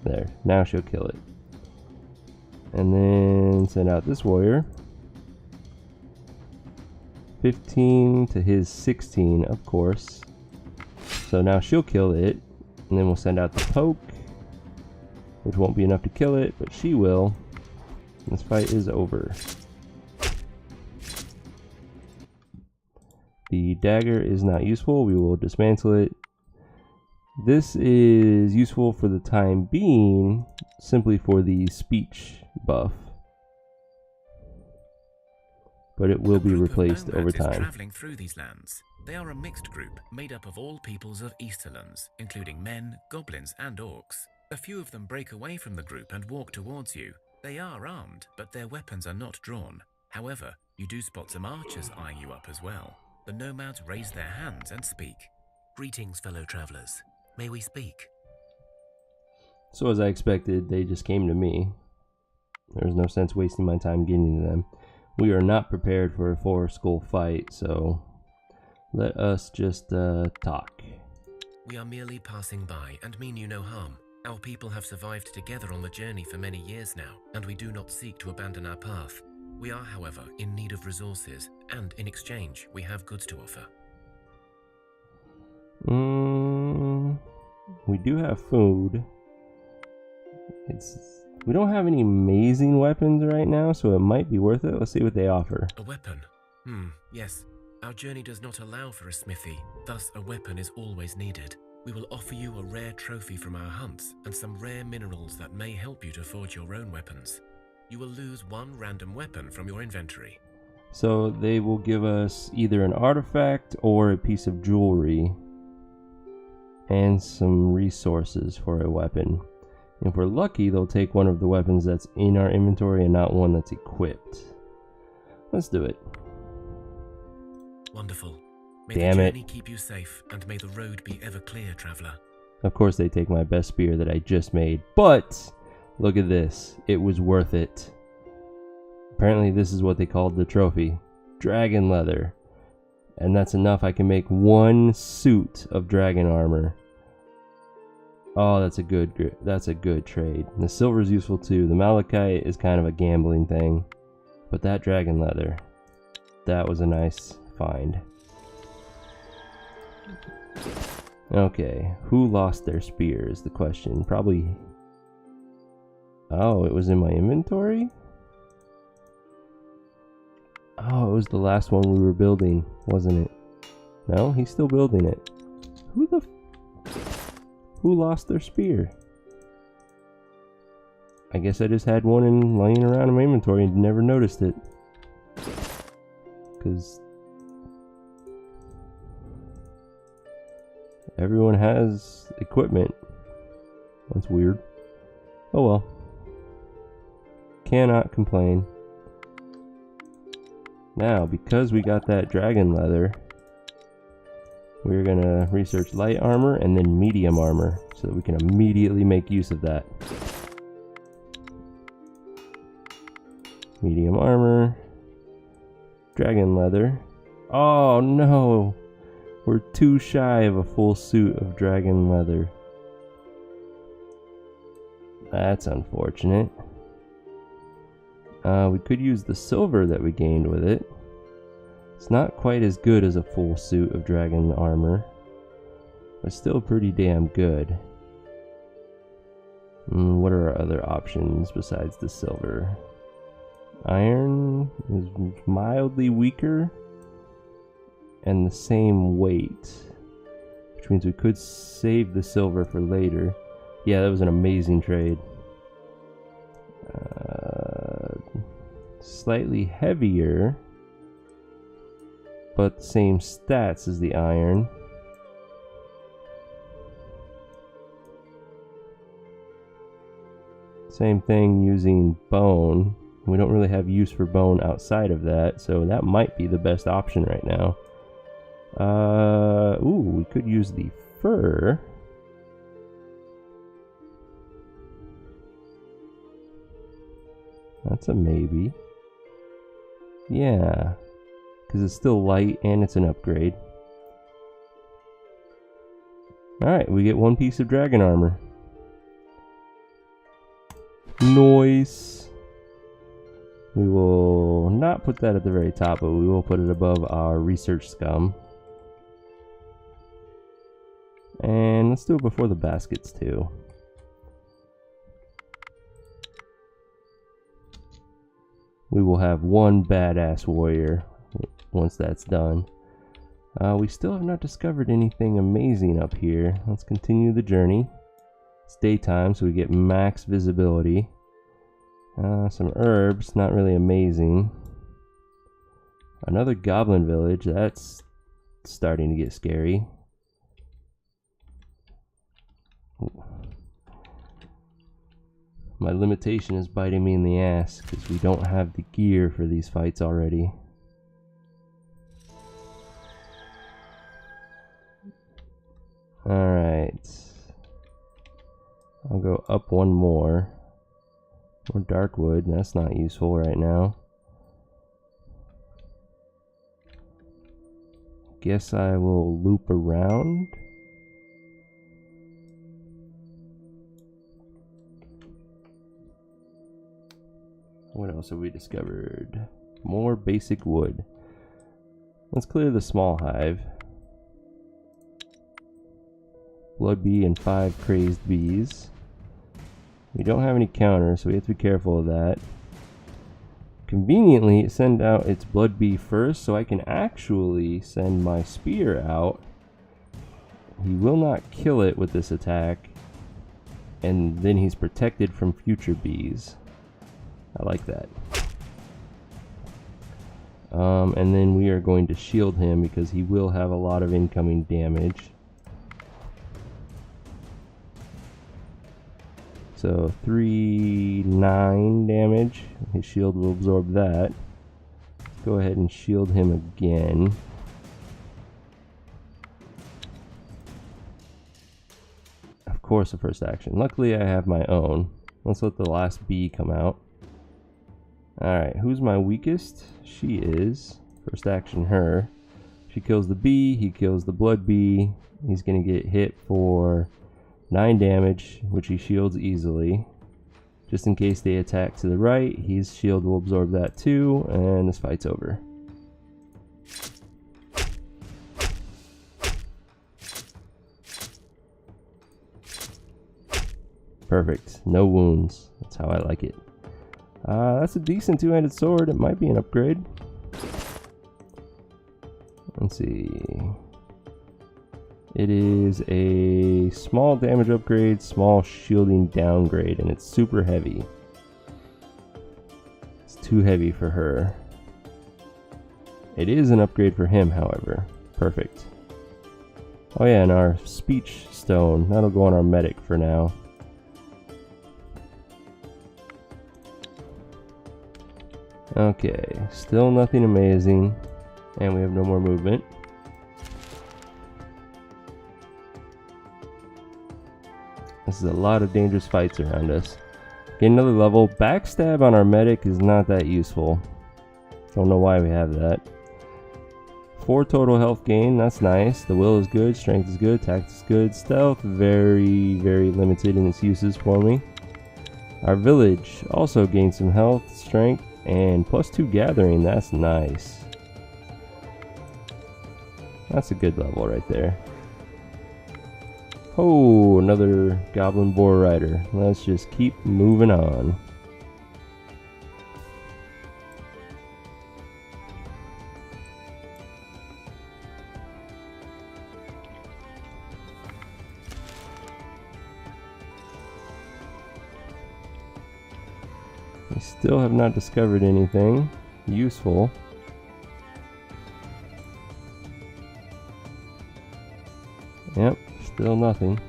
There, now she'll kill it. And then send out this warrior. 15 to his 16, of course. So now she'll kill it. And then we'll send out the poke, which won't be enough to kill it, but she will. This fight is over. The dagger is not useful. We will dismantle it. This is useful for the time being, simply for the speech buff. But it will be replaced over time. Traveling through these lands. They are a mixed group made up of all peoples of Easterlands, including men, goblins, and orcs. A few of them break away from the group and walk towards you. They are armed, but their weapons are not drawn. However, you do spot some archers eyeing you up as well. The nomads raise their hands and speak. Greetings, fellow travelers. May we speak? So as I expected, they just came to me. There's no sense wasting my time getting to them. We are not prepared for a 4-skull fight, so let us just talk. We are merely passing by and mean you no harm. Our people have survived together on the journey for many years now, and we do not seek to abandon our path. We are, however, in need of resources, and in exchange, we have goods to offer. We do have food. We don't have any amazing weapons right now, so it might be worth it. Let's see what they offer. A weapon? Yes. Our journey does not allow for a smithy, thus a weapon is always needed. We will offer you a rare trophy from our hunts and some rare minerals that may help you to forge your own weapons. You will lose 1 random weapon from your inventory. So they will give us either an artifact or a piece of jewelry and some resources for a weapon. If we're lucky, they'll take one of the weapons that's in our inventory and not one that's equipped. Let's do it. Wonderful. May Damn the it. journey keep you safe, and may the road be ever clear, traveler. Of course they take my best spear that I just made, but look at this. It was worth it. Apparently this is what they called the trophy. Dragon leather. And that's enough. I can make 1 suit of dragon armor. Oh, that's a good trade. The silver is useful too. The malachite is kind of a gambling thing. But that dragon leather, that was a nice find. Okay, who lost their spear is the question. Probably Oh, it was in my inventory? Oh, it was the last one we were building, wasn't it? No, he's still building it. Who lost their spear? I guess I just had one laying around in my inventory and never noticed it. Because everyone has equipment. That's weird. Oh well. Cannot complain. Now, because we got that dragon leather, we're gonna research light armor and then medium armor so that we can immediately make use of that. Medium armor, dragon leather. Oh no! We're too shy of a full suit of dragon leather. That's unfortunate. We could use the silver that we gained with it. It's not quite as good as a full suit of dragon armor, but still pretty damn good. What are our other options besides the silver? Iron is mildly weaker and the same weight, which means we could save the silver for later. Yeah, that was an amazing trade. Slightly heavier, but the same stats as the iron. Same thing using bone. We don't really have use for bone outside of that, so that might be the best option right now. Ooh, we could use the fur. That's a maybe. Yeah, because it's still light and it's an upgrade. Alright, we get one piece of dragon armor. Nice. We will not put that at the very top, but we will put it above our research scum. And let's do it before the baskets too. We will have one badass warrior once that's done. We still have not discovered anything amazing up here. Let's continue the journey. It's daytime, so we get max visibility. Some herbs, not really amazing. Another goblin village, that's starting to get scary. My limitation is biting me in the ass because we don't have the gear for these fights already. Alright. I'll go up one more. More dark wood, that's not useful right now. Guess I will loop around. What else have we discovered? More basic wood. Let's clear the small hive. Blood bee and 5 crazed bees. We don't have any counters, so we have to be careful of that. Conveniently, it sends out its blood bee first, so I can actually send my spear out. He will not kill it with this attack, and then he's protected from future bees. I like that. And then we are going to shield him because he will have a lot of incoming damage. So 9 damage. His shield will absorb that. Go ahead and shield him again. Of course, the first action. Luckily, I have my own. Let's let the last bee come out. Alright, who's my weakest? She is. First action, her. She kills the bee, he kills the blood bee. He's going to get hit for 9 damage, which he shields easily. Just in case they attack to the right, his shield will absorb that too, and this fight's over. Perfect. No wounds. That's how I like it. That's a decent two-handed sword. It might be an upgrade. Let's see. It is a small damage upgrade, small shielding downgrade, and it's super heavy. It's too heavy for her. It is an upgrade for him, however. Perfect. Oh yeah, and our speech stone. That'll go on our medic for now. Okay, still nothing amazing. And we have no more movement. This is a lot of dangerous fights around us. Get another level. Backstab on our medic is not that useful. Don't know why we have that. 4 total health gain, that's nice. The will is good, strength is good, tactics is good. Stealth, very, very limited in its uses for me. Our village also gained some health, strength, and +2 gathering, that's nice. That's a good level right there. Oh, another goblin boar rider. Let's just keep moving on. We still have not discovered anything useful. Yep, still nothing.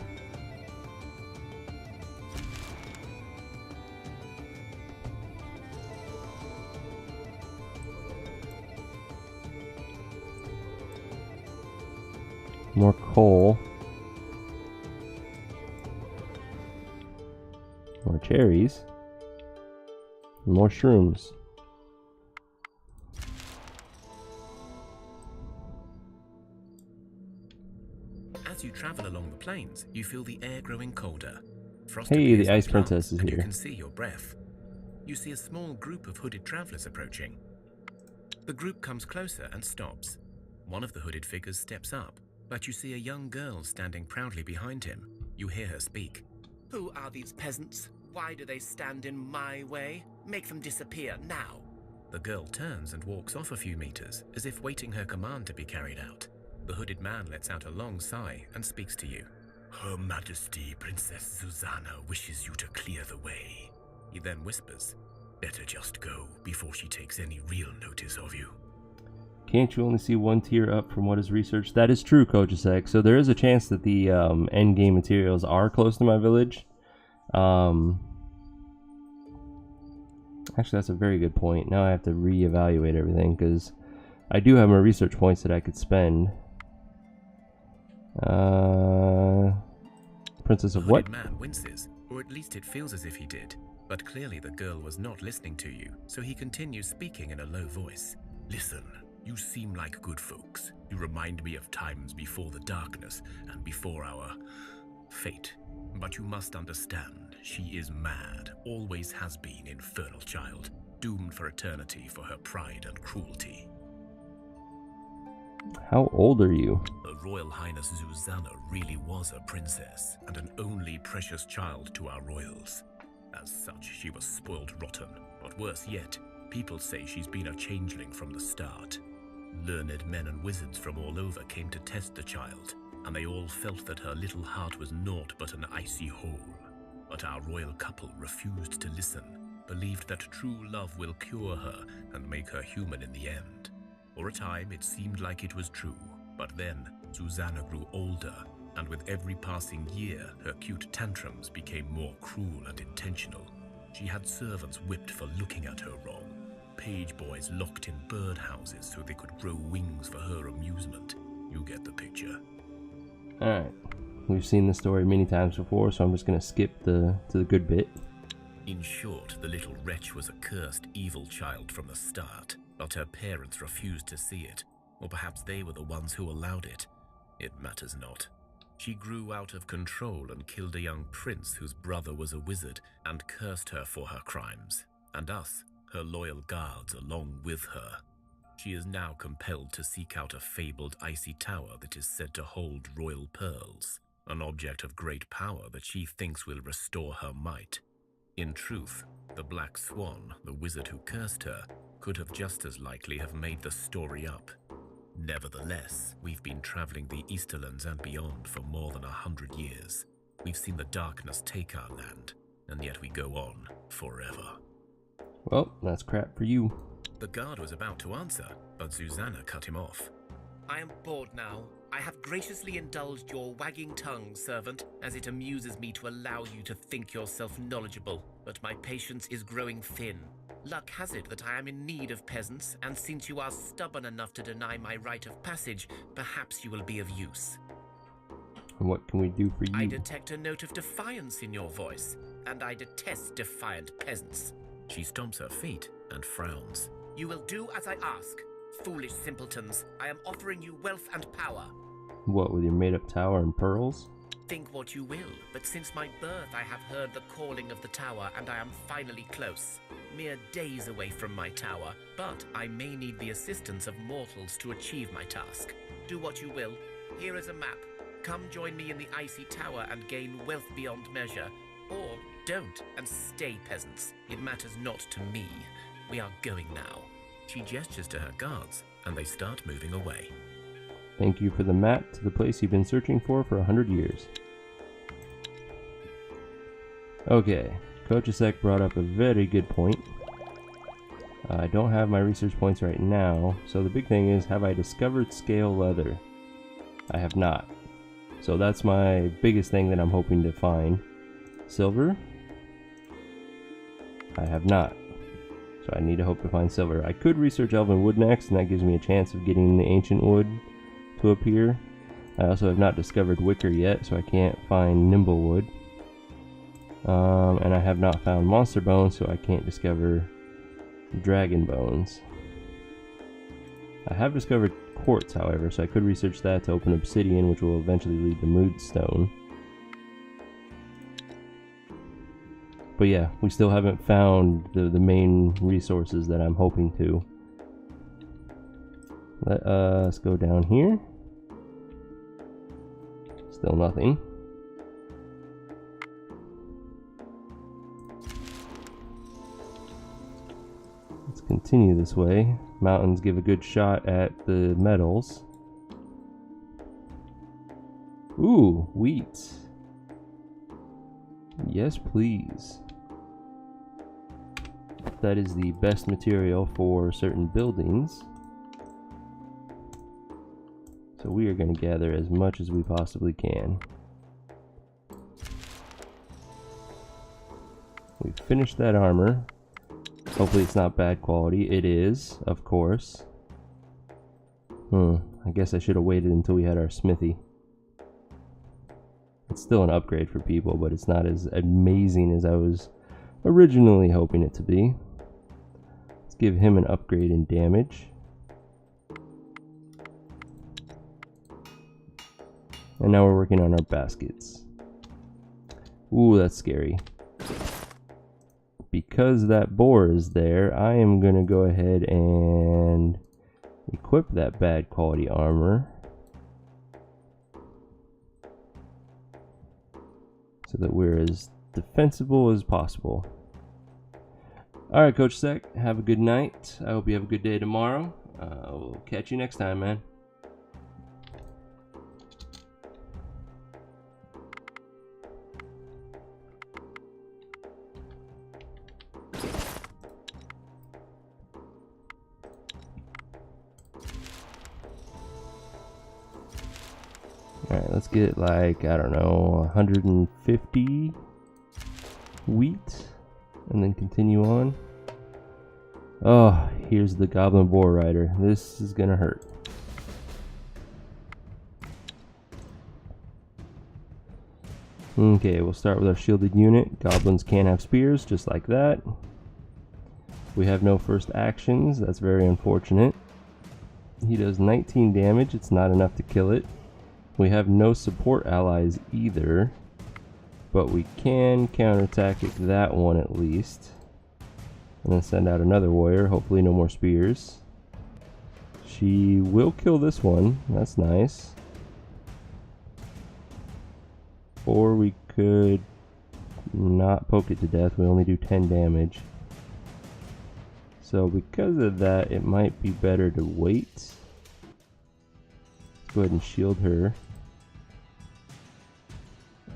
More coal. More cherries. More shrooms. As you travel along the plains, you feel the air growing colder. Frost Hey, appears the in ice plants, princess is and here. you can see your breath. You see a small group of hooded travelers approaching. The group comes closer and stops. One of the hooded figures steps up, but you see a young girl standing proudly behind him. You hear her speak. Who are these peasants? Why do they stand in my way? Make them disappear now. The girl turns and walks off a few meters, as if waiting her command to be carried out. The hooded man lets out a long sigh and speaks to you. Her Majesty, Princess Susanna, wishes you to clear the way. He then whispers, better just go before she takes any real notice of you. Can't you only see one tier up from what is researched? That is true, Kojasek. So there is a chance that the endgame materials are close to my village. Actually, that's a very good point. Now I have to reevaluate everything because I do have my research points that I could spend. Princess of what? The hooded man winces, or at least it feels as if he did. But clearly the girl was not listening to you, so he continues speaking in a low voice. Listen, you seem like good folks. You remind me of times before the darkness and before our fate. But you must understand, she is mad, always has been, infernal child, doomed for eternity for her pride and cruelty. How old are you? Her Royal Highness Susanna really was a princess and an only precious child to our royals. As such, she was spoiled rotten, but worse yet, people say she's been a changeling from the start. Learned men and wizards from all over came to test the child, and they all felt that her little heart was naught but an icy hole. But our royal couple refused to listen, believed that true love will cure her and make her human in the end. For a time it seemed like it was true, but then Susanna grew older, and with every passing year her cute tantrums became more cruel and intentional. She had servants whipped for looking at her wrong, page boys locked in birdhouses so they could grow wings for her amusement. You get the picture. Alright, we've seen this story many times before, so I'm just going to skip to the good bit. In short, the little wretch was a cursed, evil child from the start, but her parents refused to see it, or perhaps they were the ones who allowed it. It matters not. She grew out of control and killed a young prince whose brother was a wizard and cursed her for her crimes, and us, her loyal guards, along with her. She is now compelled to seek out a fabled icy tower that is said to hold royal pearls, an object of great power that she thinks will restore her might. In truth, the Black Swan, the wizard who cursed her, could have just as likely have made the story up. Nevertheless, we've been traveling the Easterlands and beyond for more than 100 years. We've seen the darkness take our land, and yet we go on forever. Well, that's crap for you. The guard was about to answer, but Susanna cut him off. I am bored now. I have graciously indulged your wagging tongue, servant, as it amuses me to allow you to think yourself knowledgeable, but my patience is growing thin. Luck has it that I am in need of peasants, and since you are stubborn enough to deny my rite of passage, perhaps you will be of use. And what can we do for you? I detect a note of defiance in your voice, and I detest defiant peasants. She stomps her feet and frowns. You will do as I ask. Foolish simpletons, I am offering you wealth and power. What, with your made-up tower and pearls? Think what you will, but since my birth I have heard the calling of the tower, and I am finally close. Mere days away from my tower, but I may need the assistance of mortals to achieve my task. Do what you will. Here is a map. Come join me in the icy tower and gain wealth beyond measure. Or don't, and stay, peasants. It matters not to me. We are going now. She gestures to her guards, and they start moving away. Thank you for the map to the place you've been searching for 100 years. Okay, Kochasek brought up a very good point. I don't have my research points right now, so the big thing is, have I discovered scale leather? I have not. So that's my biggest thing that I'm hoping to find. Silver? I have not. So I need to hope to find silver. I could research elven wood next, and that gives me a chance of getting the ancient wood to appear. I also have not discovered wicker yet, so I can't find nimble wood. And I have not found monster bones, so I can't discover dragon bones. I have discovered quartz, however, so I could research that to open obsidian, which will eventually lead to moodstone. But yeah, we still haven't found the main resources that I'm hoping to. Let us go down here. Still nothing. Let's continue this way. Mountains give a good shot at the metals. Ooh, wheat. Yes, please. That is the best material for certain buildings. So we are going to gather as much as we possibly can. We've finished that armor. Hopefully it's not bad quality. It is, of course. I guess I should have waited until we had our smithy. It's still an upgrade for people, but it's not as amazing as I was originally hoping it to be. Let's give him an upgrade in damage. And now we're working on our baskets. Ooh, that's scary. Because that boar is there, I am going to go ahead and equip that bad quality armor. So that we're as defensible as possible. Alright, Coach Sec, have a good night. I hope you have a good day tomorrow. We'll catch you next time, man. Alright, let's get like, I don't know, 150 wheat, and then continue on. Oh, here's the Goblin Boar Rider. This is gonna hurt. Okay, we'll start with our shielded unit. Goblins can't have spears, just like that. We have no first actions, that's very unfortunate. He does 19 damage, it's not enough to kill it. We have no support allies either, but we can counterattack that one at least. And then send out another warrior, hopefully no more spears. She will kill this one, that's nice. Or we could not poke it to death. We only do 10 damage. So because of that, it might be better to wait. Let's go ahead and shield her.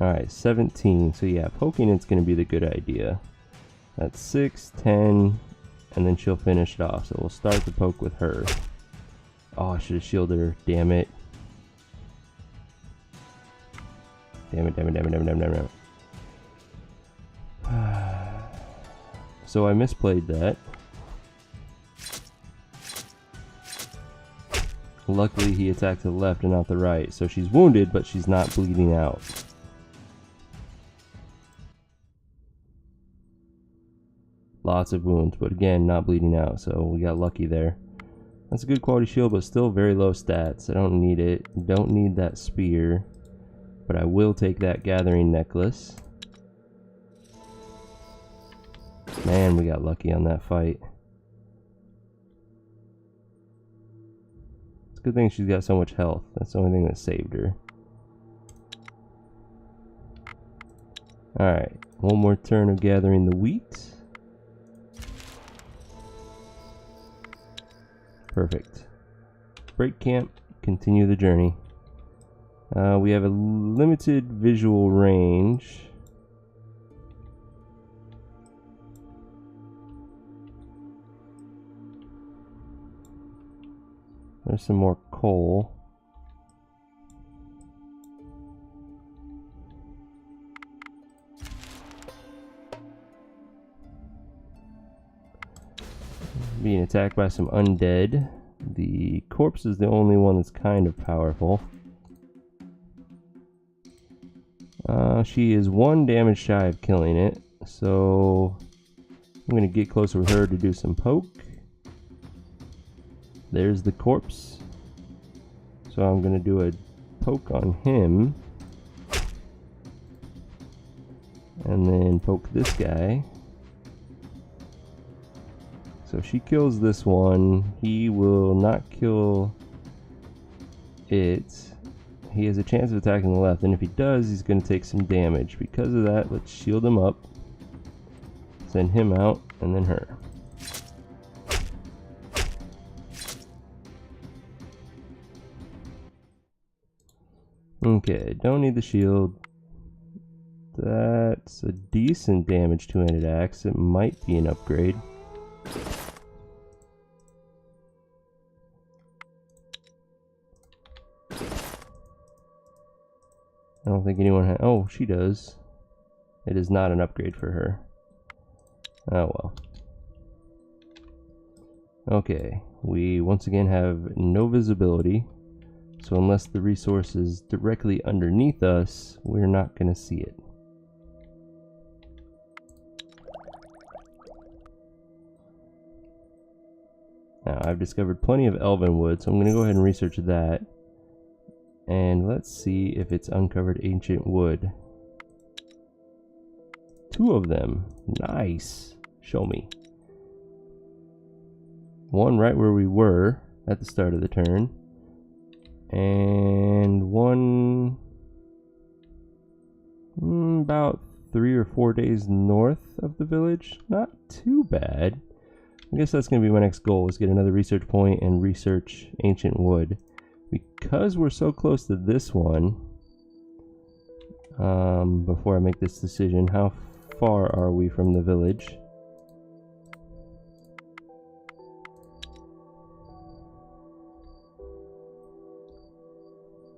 Alright, 17. So yeah, poking it's going to be the good idea. That's 6, 10, and then she'll finish it off. So we'll start the poke with her. Oh, I should have shielded her. Damn it. Damn it, damn it, damn it, damn it, damn it, damn it. So I misplayed that. Luckily he attacked to the left and not the right. So she's wounded, but she's not bleeding out. Lots of wounds, but again, not bleeding out, so we got lucky there. That's a good quality shield, but still very low stats. I don't need it. Don't need that spear, but I will take that gathering necklace. Man, we got lucky on that fight. It's a good thing she's got so much health. That's the only thing that saved her. Alright, one more turn of gathering the wheat. Perfect. Break camp, continue the journey. We have a limited visual range. There's some more coal. Being attacked by some undead. The corpse is the only one that's kind of powerful. She is 1 damage shy of killing it, so I'm going to get closer with her to do some poke. There's the corpse. So I'm going to do a poke on him. And then poke this guy. So she kills this one. He will not kill it. He has a chance of attacking the left, and if he does, he's going to take some damage. Because of that, let's shield him up. Send him out, and then her. Okay, don't need the shield. That's a decent damage two-handed axe. It might be an upgrade. I don't think anyone has. Oh, she does. It is not an upgrade for her. Oh well. Okay, we once again have no visibility. So unless the resource is directly underneath us, we're not going to see it. Now, I've discovered plenty of elven wood, so I'm going to go ahead and research that. And let's see if it's uncovered ancient wood. 2 of them. Nice. Show me. One right where we were at the start of the turn. And one about 3 or 4 days north of the village. Not too bad. I guess that's going to be my next goal, is get another research point and research ancient wood. Because we're so close to this one, before I make this decision, how far are we from the village?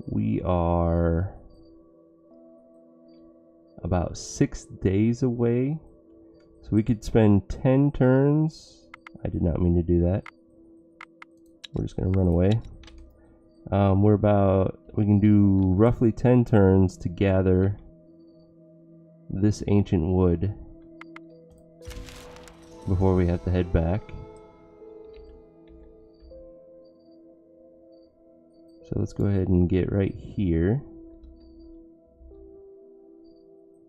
We are about 6 days away, so we could spend 10 turns. I did not mean to do that. We're just going to run away. We can do roughly 10 turns to gather this ancient wood before we have to head back. So let's go ahead and get right here.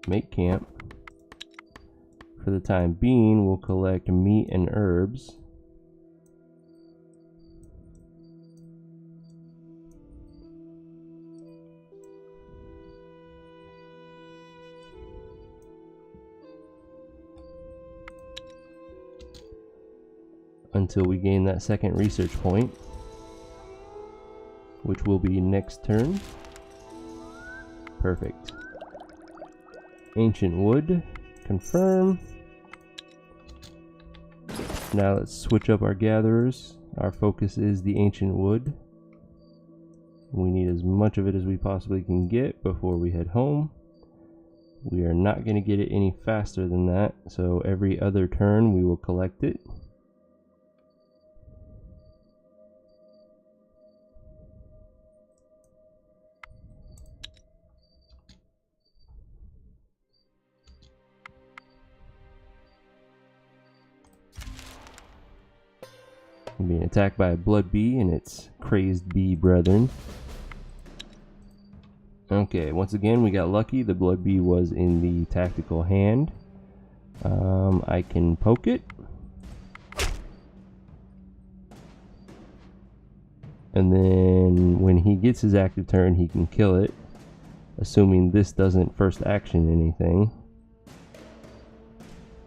Make camp. For the time being, we'll collect meat and herbs. until we gain that second research point, which will be next turn. Perfect. Ancient wood. Confirm. Now let's switch up our gatherers. Our focus is the ancient wood. We need as much of it as we possibly can get before we head home. We are not going to get it any faster than that, so every other turn we will collect it. I'm being attacked by a blood bee and its crazed bee brethren. Okay, once again we got lucky. The blood bee was in the tactical hand. I can poke it. And then when he gets his active turn, he can kill it, assuming this doesn't first action anything.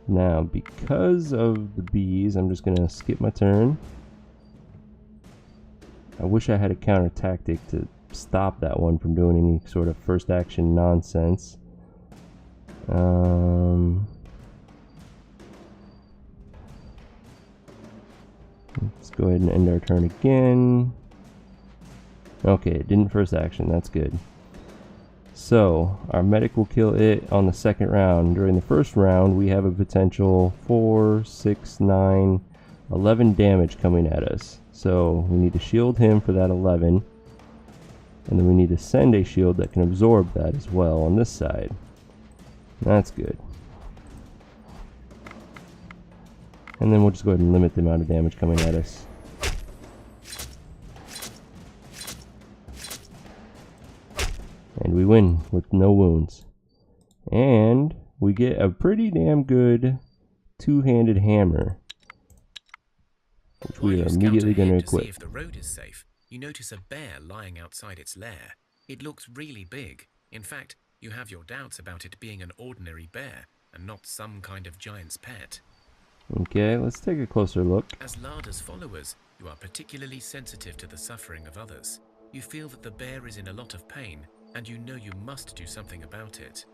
Now, because of the bees, I'm just going to skip my turn. I wish I had a counter tactic to stop that one from doing any sort of first action nonsense. Let's go ahead and end our turn again. Okay, it didn't first action, that's good. So, our medic will kill it on the second round. During the first round, we have a potential 4, 6, 9, 11 damage coming at us. So, we need to shield him for that 11. And then we need to send a shield that can absorb that as well on this side. That's good. And then we'll just go ahead and limit the amount of damage coming at us. And we win with no wounds. And we get a pretty damn good two-handed hammer, which we are immediately going to equip. See if the road is safe. You notice a bear lying outside its lair. It looks really big. In fact, you have your doubts about it being an ordinary bear and not some kind of giant's pet. Okay, let's take a closer look. As Lada's followers, you are particularly sensitive to the suffering of others. You feel that the bear is in a lot of pain, and you know you must do something about it.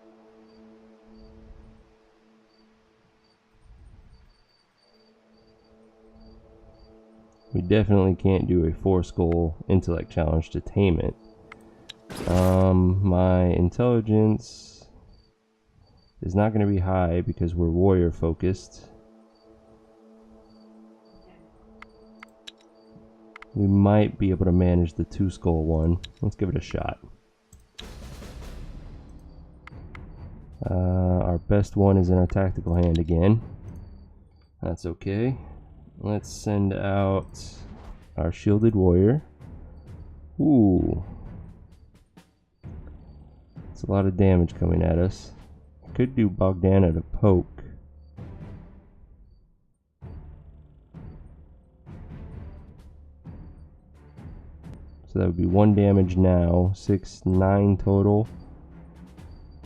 We definitely can't do a 4-skull intellect challenge to tame it. My intelligence is not going to be high because we're warrior focused. We might be able to manage the 2-skull one. Let's give it a shot. Our best one is in our tactical hand again. That's okay. Let's send out our shielded warrior. Ooh. It's a lot of damage coming at us. I could do Bogdana to poke. So that would be 1 damage now. 6, 9 total.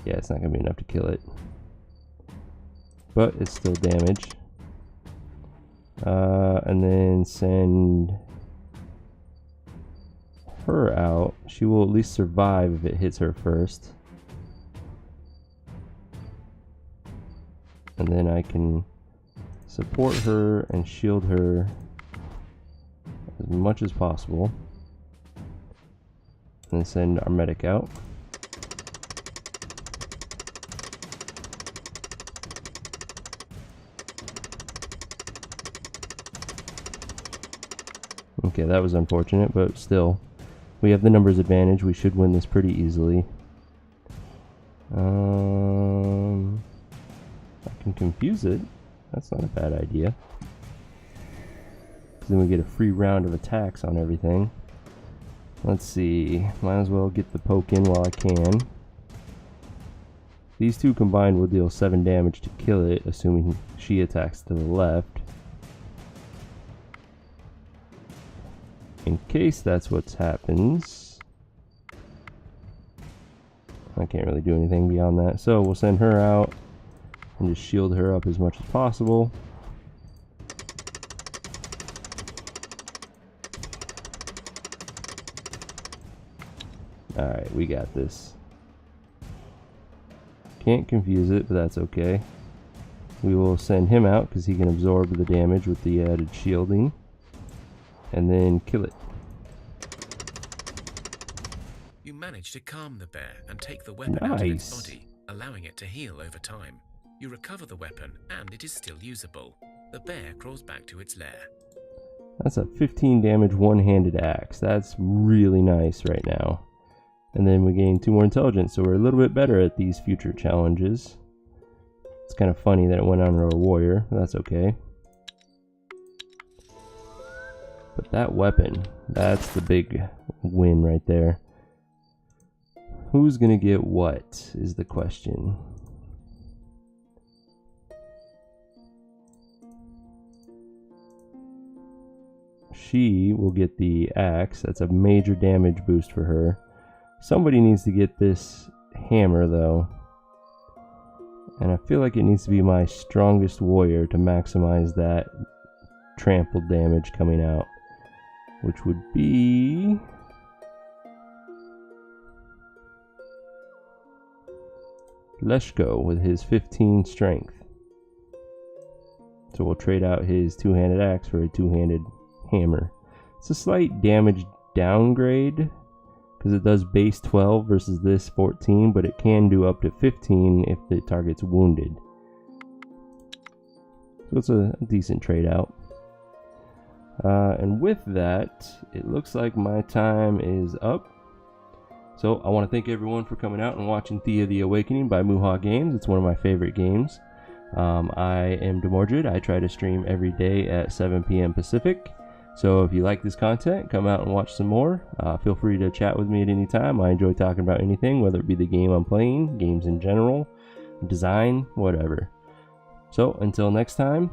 Yeah, it's not going to be enough to kill it. But it's still damage. And then send her out. She will at least survive if it hits her first. And then I can support her and shield her as much as possible. And then send our medic out. Okay, that was unfortunate, but still, we have the numbers advantage. We should win this pretty easily. I can confuse it. That's not a bad idea. Then we get a free round of attacks on everything. Let's see. Might as well get the poke in while I can. These two combined will deal 7 damage to kill it, assuming she attacks to the left. In case that's what happens, I can't really do anything beyond that. So we'll send her out and just shield her up as much as possible. Alright, we got this. Can't confuse it, but that's okay. We will send him out because he can absorb the damage with the added shielding. And then kill it. You manage to calm the bear and take the weapon out of its Nice. body, allowing it to heal over time. You recover the weapon and it is still usable. The bear crawls back to its lair. That's a 15 damage one-handed axe. That's really nice right now. And then we gain 2 more intelligence, so we're a little bit better at these future challenges. It's kind of funny that it went on to a warrior, but that's okay. But that weapon, that's the big win right there. Who's gonna get what is the question. She will get the axe. That's a major damage boost for her. Somebody needs to get this hammer though. And I feel like it needs to be my strongest warrior to maximize that trampled damage coming out. Which would be... Leshko with his 15 strength. So we'll trade out his 2-handed axe for a 2-handed hammer. It's a slight damage downgrade because it does base 12 versus this 14, but it can do up to 15 if the target's wounded. So it's a decent trade out. And with that, it looks like my time is up. So I want to thank everyone for coming out and watching Thea the Awakening by Muha Games. It's one of my favorite games. I am Demordred. I try to stream every day at 7 p.m. Pacific. So if you like this content, come out and watch some more. Feel free to chat with me at any time. I enjoy talking about anything, whether it be the game I'm playing, games in general, design, whatever. So until next time,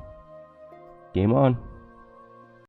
game on.